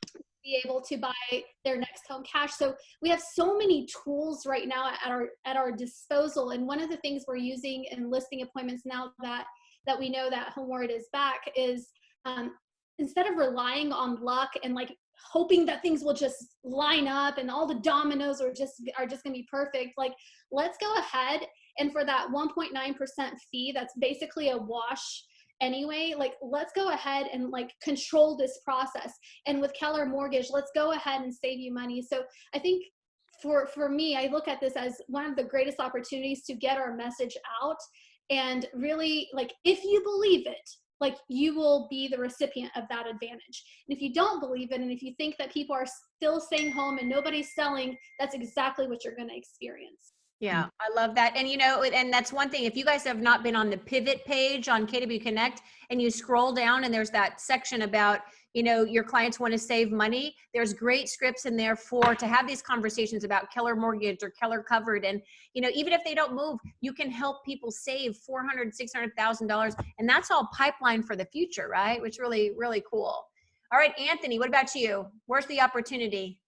to be able to buy their next home cash. So we have so many tools right now at our disposal. And one of the things we're using in listing appointments now that we know that Homeward is back is instead of relying on luck and like hoping that things will just line up and all the dominoes are just going to be perfect, like let's go ahead and for that 1.9% fee, that's basically a wash anyway, like let's go ahead and like control this process. And with Keller Mortgage, let's go ahead and save you money. So I think for me, I look at this as one of the greatest opportunities to get our message out. And really, like, if you believe it, like, you will be the recipient of that advantage. And if you don't believe it, and if you think that people are still staying home and nobody's selling, that's exactly what you're going to experience. Yeah, I love that. And, and that's one thing, if you guys have not been on the pivot page on KW Connect and you scroll down and there's that section about, your clients want to save money, there's great scripts in there to have these conversations about Keller Mortgage or Keller Covered. And, even if they don't move, you can help people save $400,000, $600,000. And that's all pipeline for the future, right? Which really, really cool. All right, Anthony, what about you? Where's the opportunity?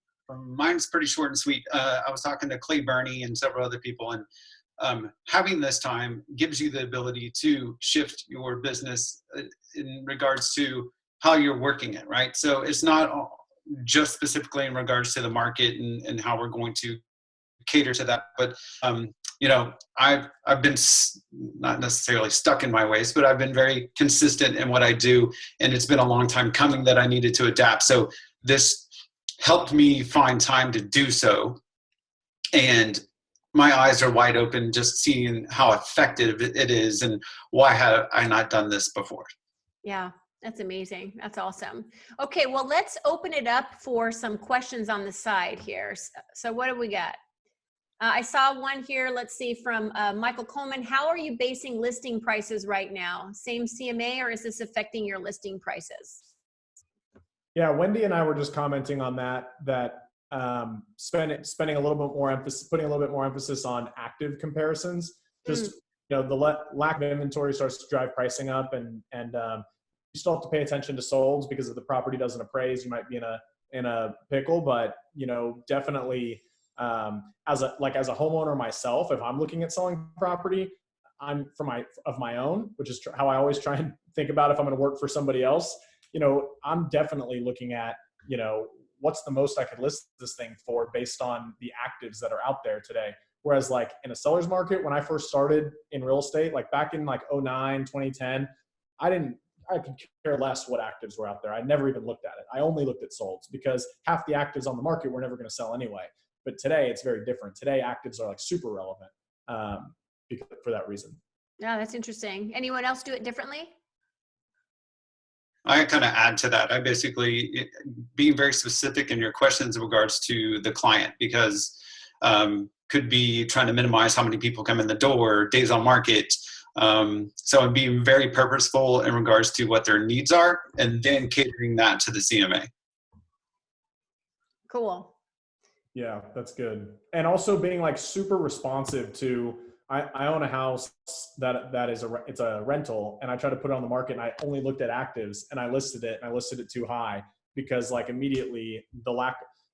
Mine's pretty short and sweet. I was talking to Clay Burney and several other people, and having this time gives you the ability to shift your business in regards to how you're working it, right? So it's not just specifically in regards to the market and how we're going to cater to that, but I've been not necessarily stuck in my ways, but I've been very consistent in what I do. And it's been a long time coming that I needed to adapt. So this helped me find time to do so. And my eyes are wide open just seeing how effective it is and why have I not done this before. Yeah, that's amazing. That's awesome. Okay, well, let's open it up for some questions on the side here. So what do we got? I saw one here, let's see, from Michael Coleman. How are you basing listing prices right now? Same CMA, or is this affecting your listing prices? Yeah, Wendy and I were just commenting on that spending a little bit more emphasis, putting a little bit more emphasis on active comparisons. Just, the lack of inventory starts to drive pricing up, and you still have to pay attention to solds, because if the property doesn't appraise, you might be in a pickle. But, definitely, as a homeowner myself, if I'm looking at selling property, I'm of my own, which is how I always try and think about if I'm going to work for somebody else. I'm definitely looking at, what's the most I could list this thing for based on the actives that are out there today. Whereas like in a seller's market, when I first started in real estate, like back in like 2009, 2010, I could care less what actives were out there. I never even looked at it. I only looked at solds, because half the actives on the market were never going to sell anyway. But today it's very different. Today actives are like super relevant for that reason. Yeah, that's interesting. Anyone else do it differently? I kind of add to that. I basically being very specific in your questions in regards to the client, because could be trying to minimize how many people come in the door, days on market. So I'm being very purposeful in regards to what their needs are, and then catering that to the CMA. Cool. Yeah, that's good. And also being like super responsive to, I own a house that is it's a rental, and I tried to put it on the market, and I only looked at actives, and I listed it too high, because like immediately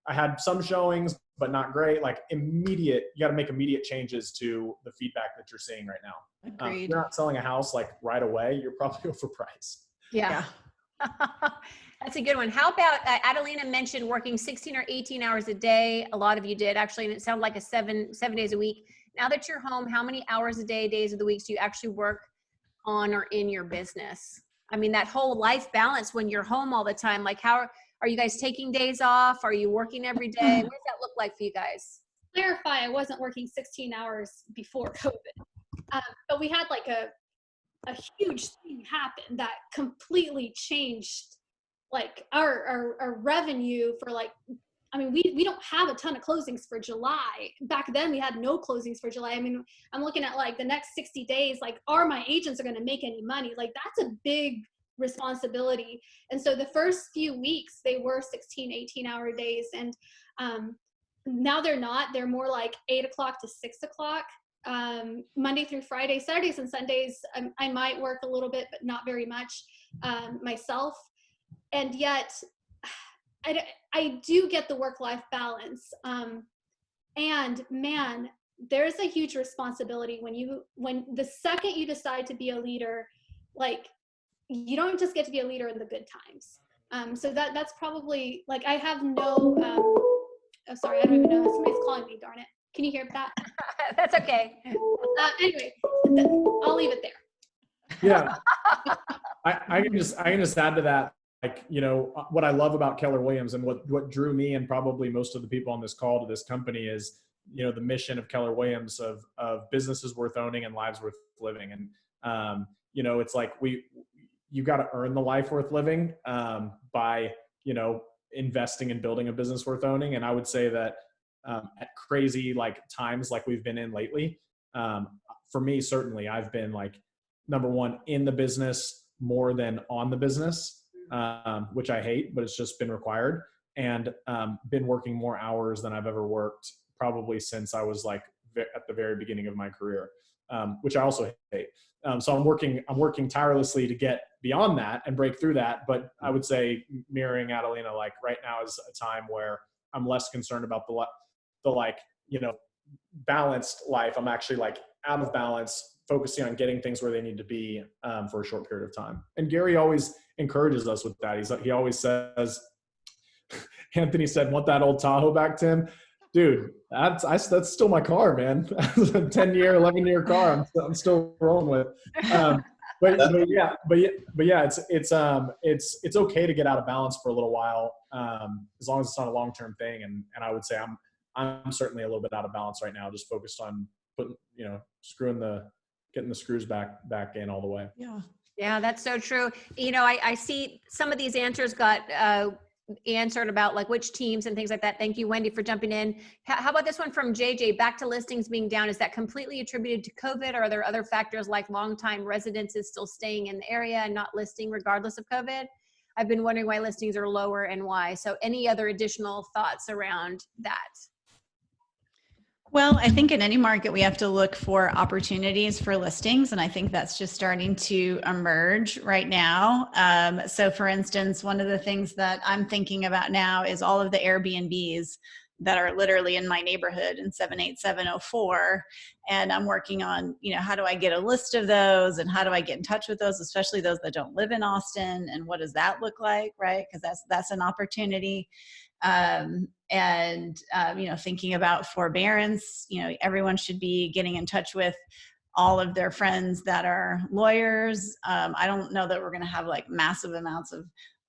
I had some showings, but not great. Like you got to make immediate changes to the feedback that you're seeing right now. Agreed. If you're not selling a house like right away, you're probably overpriced. Yeah. That's a good one. How about Adelina mentioned working 16 or 18 hours a day. A lot of you did actually, and it sounded like 7 days a week. Now that you're home, how many hours a day, days of the week do you actually work on or in your business? I mean, that whole life balance when you're home all the time, like how are you guys taking days off? Are you working every day? What does that look like for you guys? Clarify, I wasn't working 16 hours before COVID, but we had like a huge thing happen that completely changed like our revenue for like, I mean, we don't have a ton of closings for July. Back then we had no closings for July. I mean, I'm looking at like the next 60 days, like are my agents are going to make any money? Like that's a big responsibility. And so the first few weeks they were 16, 18-hour days. And now they're not, they're more like 8 o'clock to 6 o'clock. Monday through Friday. Saturdays and Sundays, I might work a little bit, but not very much myself. And yet I do get the work-life balance. And man, there's a huge responsibility when the second you decide to be a leader, like you don't just get to be a leader in the good times. So that's probably like, I have no, oh, sorry, I don't even know. Somebody's calling me, darn it. Can you hear that? That's okay. Anyway, I'll leave it there. Yeah. I can just add to that. Like, what I love about Keller Williams and what drew me and probably most of the people on this call to this company is, the mission of Keller Williams of businesses worth owning and lives worth living. And, it's like you got to earn the life worth living by, investing in building a business worth owning. And I would say that at crazy like times like we've been in lately, for me, certainly I've been like, number one, in the business more than on the business. Which I hate, but it's just been required, and been working more hours than I've ever worked probably since I was like at the very beginning of my career, which I also hate. So I'm working tirelessly to get beyond that and break through that. But I would say, mirroring Adelina, like right now is a time where I'm less concerned about the balanced life. I'm actually like out of balance, focusing on getting things where they need to be for a short period of time. And Gary always encourages us with that. He always says, Anthony said, want that old Tahoe back, Tim? Dude, that's still my car, man. 10-year, 11-year car. I'm still rolling with. But yeah, it's okay to get out of balance for a little while, as long as it's not a long-term thing. And I would say I'm certainly a little bit out of balance right now, just focused on putting, getting the screws back in all the way. Yeah. Yeah, that's so true. I see some of these answers got answered about like which teams and things like that. Thank you, Wendy, for jumping in. How about this one from JJ? Back to listings being down. Is that completely attributed to COVID, or are there other factors like long-time residences still staying in the area and not listing regardless of COVID? I've been wondering why listings are lower and why. So any other additional thoughts around that? Well, I think in any market, we have to look for opportunities for listings. And I think that's just starting to emerge right now. So for instance, one of the things that I'm thinking about now is all of the Airbnbs that are literally in my neighborhood in 78704. And I'm working on, how do I get a list of those and how do I get in touch with those, especially those that don't live in Austin, and what does that look like, right? Because that's an opportunity. Thinking about forbearance, everyone should be getting in touch with all of their friends that are lawyers. I don't know that we're going to have like massive amounts of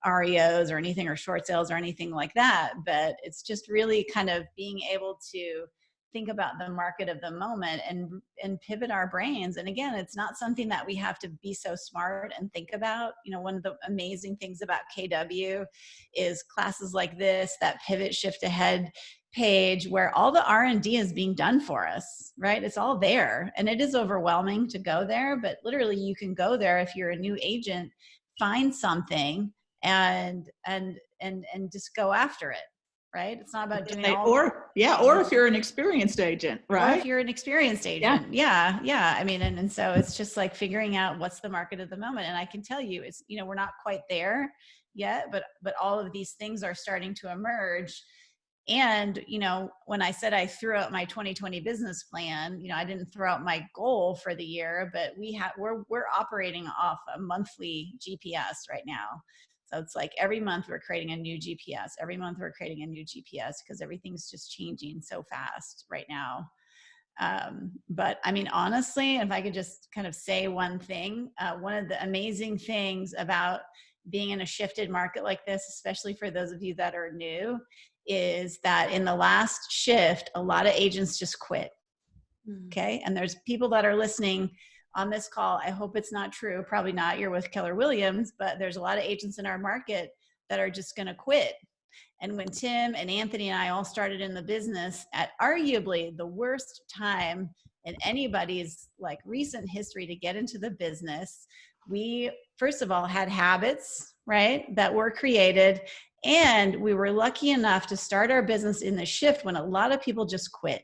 REOs or anything, or short sales or anything like that, but it's just really kind of being able to think about the market of the moment and pivot our brains. And again, it's not something that we have to be so smart and think about. One of the amazing things about KW is classes like this, that pivot shift ahead page where all the R&D is being done for us, right? It's all there, and it is overwhelming to go there, but literally you can go there if you're a new agent, find something and just go after it. Right? It's not about doing or if you're an experienced agent, right? Or if you're an experienced agent. Yeah. I mean, and so it's just like figuring out what's the market of the moment. And I can tell you, it's, we're not quite there yet, but all of these things are starting to emerge. And, when I said I threw out my 2020 business plan, I didn't throw out my goal for the year, but we're operating off a monthly GPS right now. So it's like every month we're creating a new GPS. Every month we're creating a new GPS because everything's just changing so fast right now. But I mean, honestly, if I could just kind of say one thing, one of the amazing things about being in a shifted market like this, especially for those of you that are new, is that in the last shift, a lot of agents just quit. Okay. And there's people that are listening on this call. I hope it's not true. Probably not. You're with Keller Williams, but there's a lot of agents in our market that are just going to quit. And when Tim and Anthony and I all started in the business at arguably the worst time in anybody's like recent history to get into the business, we first of all had habits, right, that were created. And we were lucky enough to start our business in the shift when a lot of people just quit.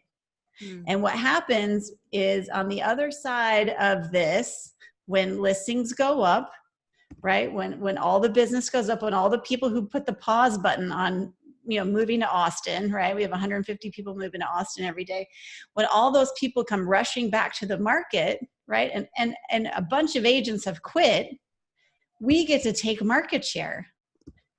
And what happens is on the other side of this, when listings go up, right? When all the business goes up, when all the people who put the pause button on, moving to Austin, right? We have 150 people moving to Austin every day. When all those people come rushing back to the market, right? And a bunch of agents have quit, we get to take market share.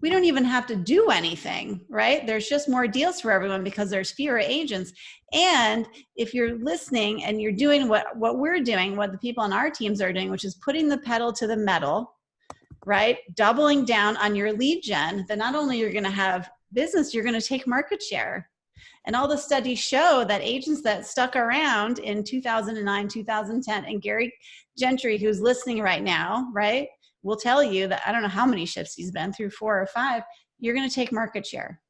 We don't even have to do anything, right? There's just more deals for everyone because there's fewer agents. And if you're listening and you're doing what we're doing, what the people on our teams are doing, which is putting the pedal to the metal, right? Doubling down on your lead gen, then not only you're going to have business, you're going to take market share. And all the studies show that agents that stuck around in 2009, 2010, and Gary Gentry, who's listening right now, right, will tell you that I don't know how many shifts he's been through, 4 or 5, you're going to take market share,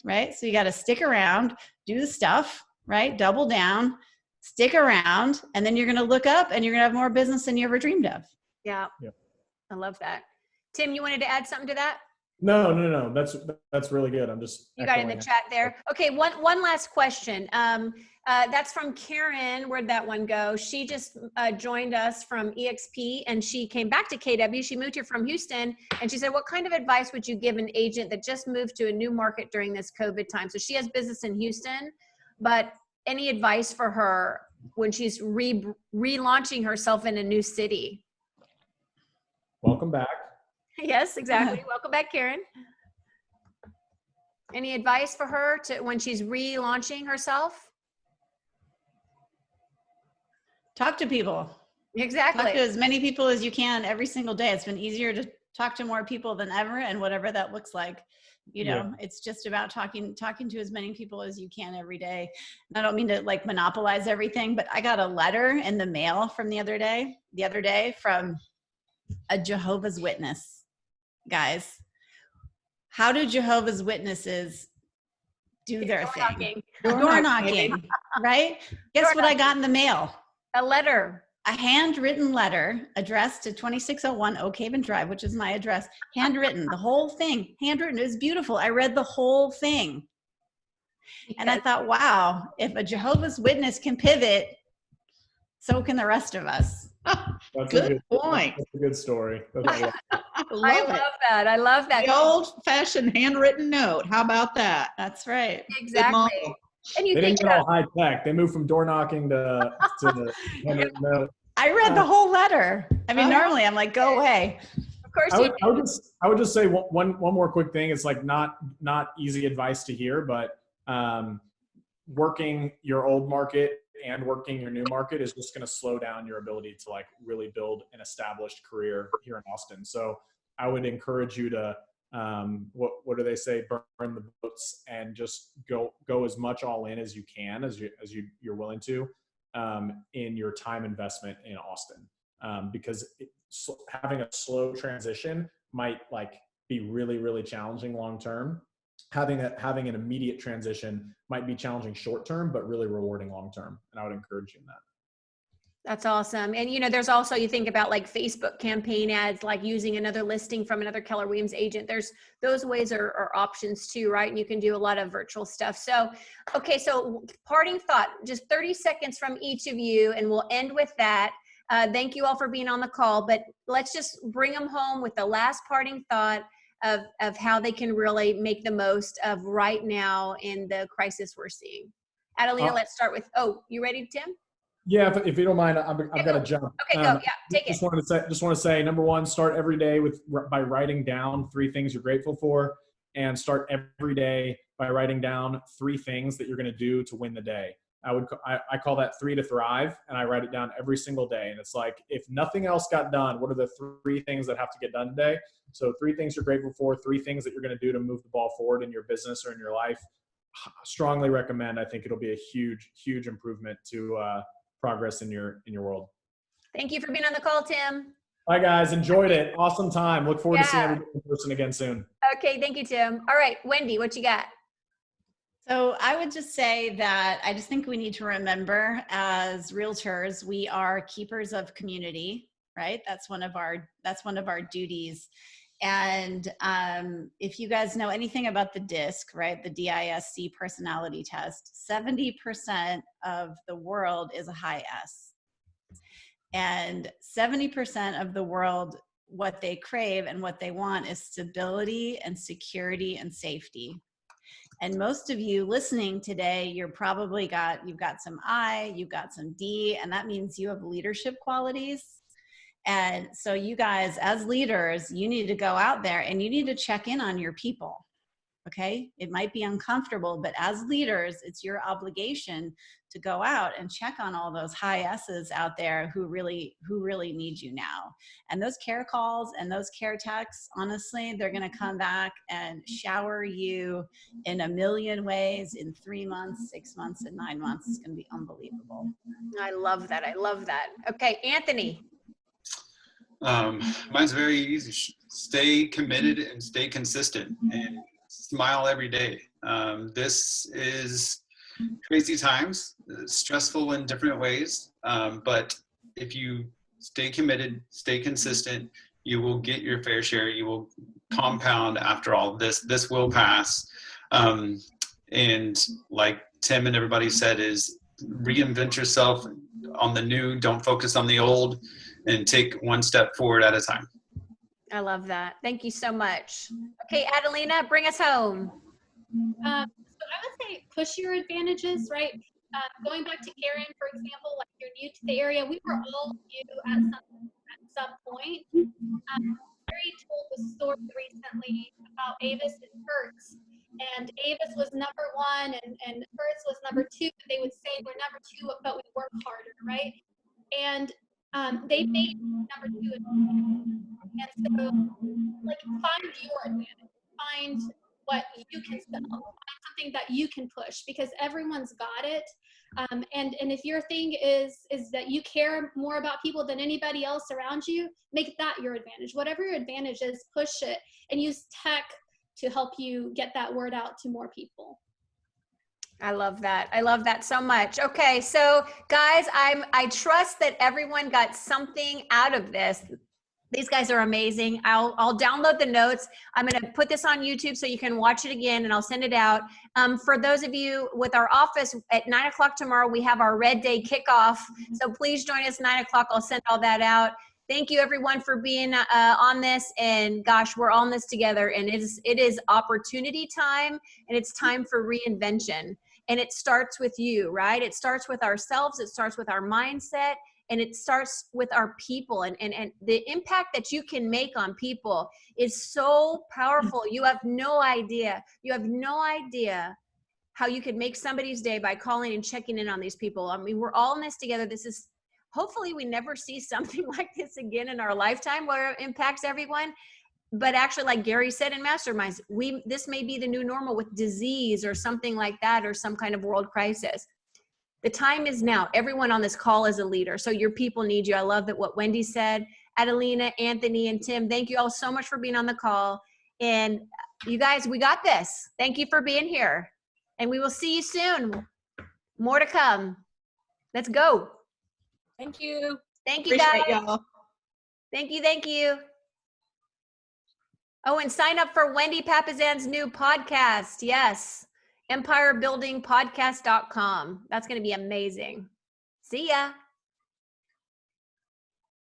right? So you got to stick around, do the stuff, right? Double down, stick around, and then you're going to look up and you're going to have more business than you ever dreamed of. Yeah. Yep. I love that. Tim, you wanted to add something to that? No. That's really good. I'm just. You got it in the chat there. Okay. One last question. That's from Karen. Where'd that one go? She just joined us from EXP and she came back to KW. She moved here from Houston and she said, what kind of advice would you give an agent that just moved to a new market during this COVID time? So she has business in Houston, but any advice for her when she's relaunching herself in a new city? Welcome back. Yes, exactly. Welcome back, Karen. Any advice for her to when she's relaunching herself? Talk to people. Exactly. Talk to as many people as you can every single day. It's been easier to talk to more people than ever, and whatever that looks like, you know, it's just about talking to as many people as you can every day. And I don't mean to like monopolize everything, but I got a letter in the mail from the other day from a Jehovah's Witness. Guys, how do Jehovah's Witnesses do their thing? Door knocking, right? Guess what I got in the mail? A letter. A handwritten letter addressed to 2601 Oak Haven Drive, which is my address. Handwritten, the whole thing. Handwritten. It was beautiful. I read the whole thing. And I thought, wow, if a Jehovah's Witness can pivot, so can the rest of us. That's Good point. That's a good story. I love that. I love that. The old-fashioned handwritten note. How about that? That's right. Exactly. And you They think didn't get all high tech. They moved from door knocking to handwritten note. I read the whole letter. I mean, normally I'm like, go away. of course I would just say one more quick thing. It's like not easy advice to hear, but working your old market and working your new market is just going to slow down your ability to like really build an established career here in Austin. So I would encourage you to what do they say? Burn the boats and just go as much all in as you can, as you're willing to, in your time investment in Austin, because having a slow transition might like be really, really challenging long term. Having an immediate transition might be challenging short term, but really rewarding long term. And I would encourage you in that. That's awesome. And, you know, there's also, you think about like Facebook campaign ads, like using another listing from another Keller Williams agent. There's those ways are options too, right? And you can do a lot of virtual stuff. So, okay. So parting thought, just 30 seconds from each of you, and we'll end with that. Thank you all for being on the call, but let's just bring them home with the last parting thought of how they can really make the most of right now in the crisis we're seeing. Adelina, let's start with, you ready, Tim? Yeah, if you don't mind, I've got to jump. Okay, go. Yeah, take it. Just want to say, number one, start every day by writing down 3 things you're grateful for, and start every day by writing down 3 things that you're going to do to win the day. I call that 3 to thrive, and I write it down every single day. And it's like, if nothing else got done, what are the 3 things that have to get done today? So 3 things you're grateful for, 3 things that you're going to do to move the ball forward in your business or in your life. Strongly recommend. I think it'll be a huge, huge improvement to progress in your world. Thank you for being on the call, Tim. Bye, guys. Enjoyed it. Awesome time. Look forward to seeing everybody in person again soon. Okay, thank you, Tim. All right, Wendy, what you got? So I would just say that I just think we need to remember, as realtors, we are keepers of community, right? That's one of our duties. And if you guys know anything about the DISC, right, the DISC personality test, 70% of the world is a high S. And 70% of the world, what they crave and what they want is stability and security and safety. And most of you listening today, you've got some I, you've got some D, and that means you have leadership qualities. And so you guys, as leaders, you need to go out there and you need to check in on your people. Okay. It might be uncomfortable, but as leaders, it's your obligation to go out and check on all those high S's out there who really need you now. And those care calls and those care texts, honestly, they're going to come back and shower you in a million ways in 3 months, 6 months, and 9 months. It's going to be unbelievable. I love that. I love that. Okay. Anthony. Mine's very easy. Stay committed and stay consistent and smile every day. This is crazy times, stressful in different ways. But if you stay committed, stay consistent, you will get your fair share. You will compound after all this. This will pass. And like Tim and everybody said, is reinvent yourself on the new. Don't focus on the old, and take one step forward at a time. I love that. Thank you so much. Okay, Adelina, bring us home. So I would say push your advantages, right? Going back to Karen, for example, like you're new to the area. We were all new at some point. Mary told the story recently about Avis and Hertz, and Avis was number one, and Hertz was number two. They would say we're number two, but we work harder, right? And they made number two. And so, like, find your advantage. Find what you can sell. Find something that you can push, because everyone's got it. And if your thing is that you care more about people than anybody else around you, make that your advantage. Whatever your advantage is, push it and use tech to help you get that word out to more people. I love that. I love that so much. Okay, so guys, I trust that everyone got something out of this. These guys are amazing. I'll download the notes. I'm going to put this on YouTube so you can watch it again, and I'll send it out. For those of you with our office, at 9 o'clock tomorrow, we have our Red Day kickoff. So please join us 9 o'clock. I'll send all that out. Thank you everyone for being on this, and gosh, we're all in this together, and it is opportunity time, and it's time for reinvention. And it starts with you, right? It starts with ourselves. It starts with our mindset. And it starts with our people, and the impact that you can make on people is so powerful. You have no idea. You have no idea how you could make somebody's day by calling and checking in on these people. I mean, we're all in this together. This is, hopefully we never see something like this again in our lifetime where it impacts everyone. But actually, like Gary said in Masterminds, this may be the new normal with disease or something like that, or some kind of world crisis. The time is now. Everyone on this call is a leader. So your people need you. I love that what Wendy said. Adelina, Anthony, and Tim, thank you all so much for being on the call. And you guys, we got this. Thank you for being here. And we will see you soon. More to come. Let's go. Thank you. Thank you, guys. Appreciate y'all. Thank you. Thank you. Oh, and sign up for Wendy Papasan's new podcast. Yes. EmpireBuildingPodcast.com. That's going to be amazing. See ya.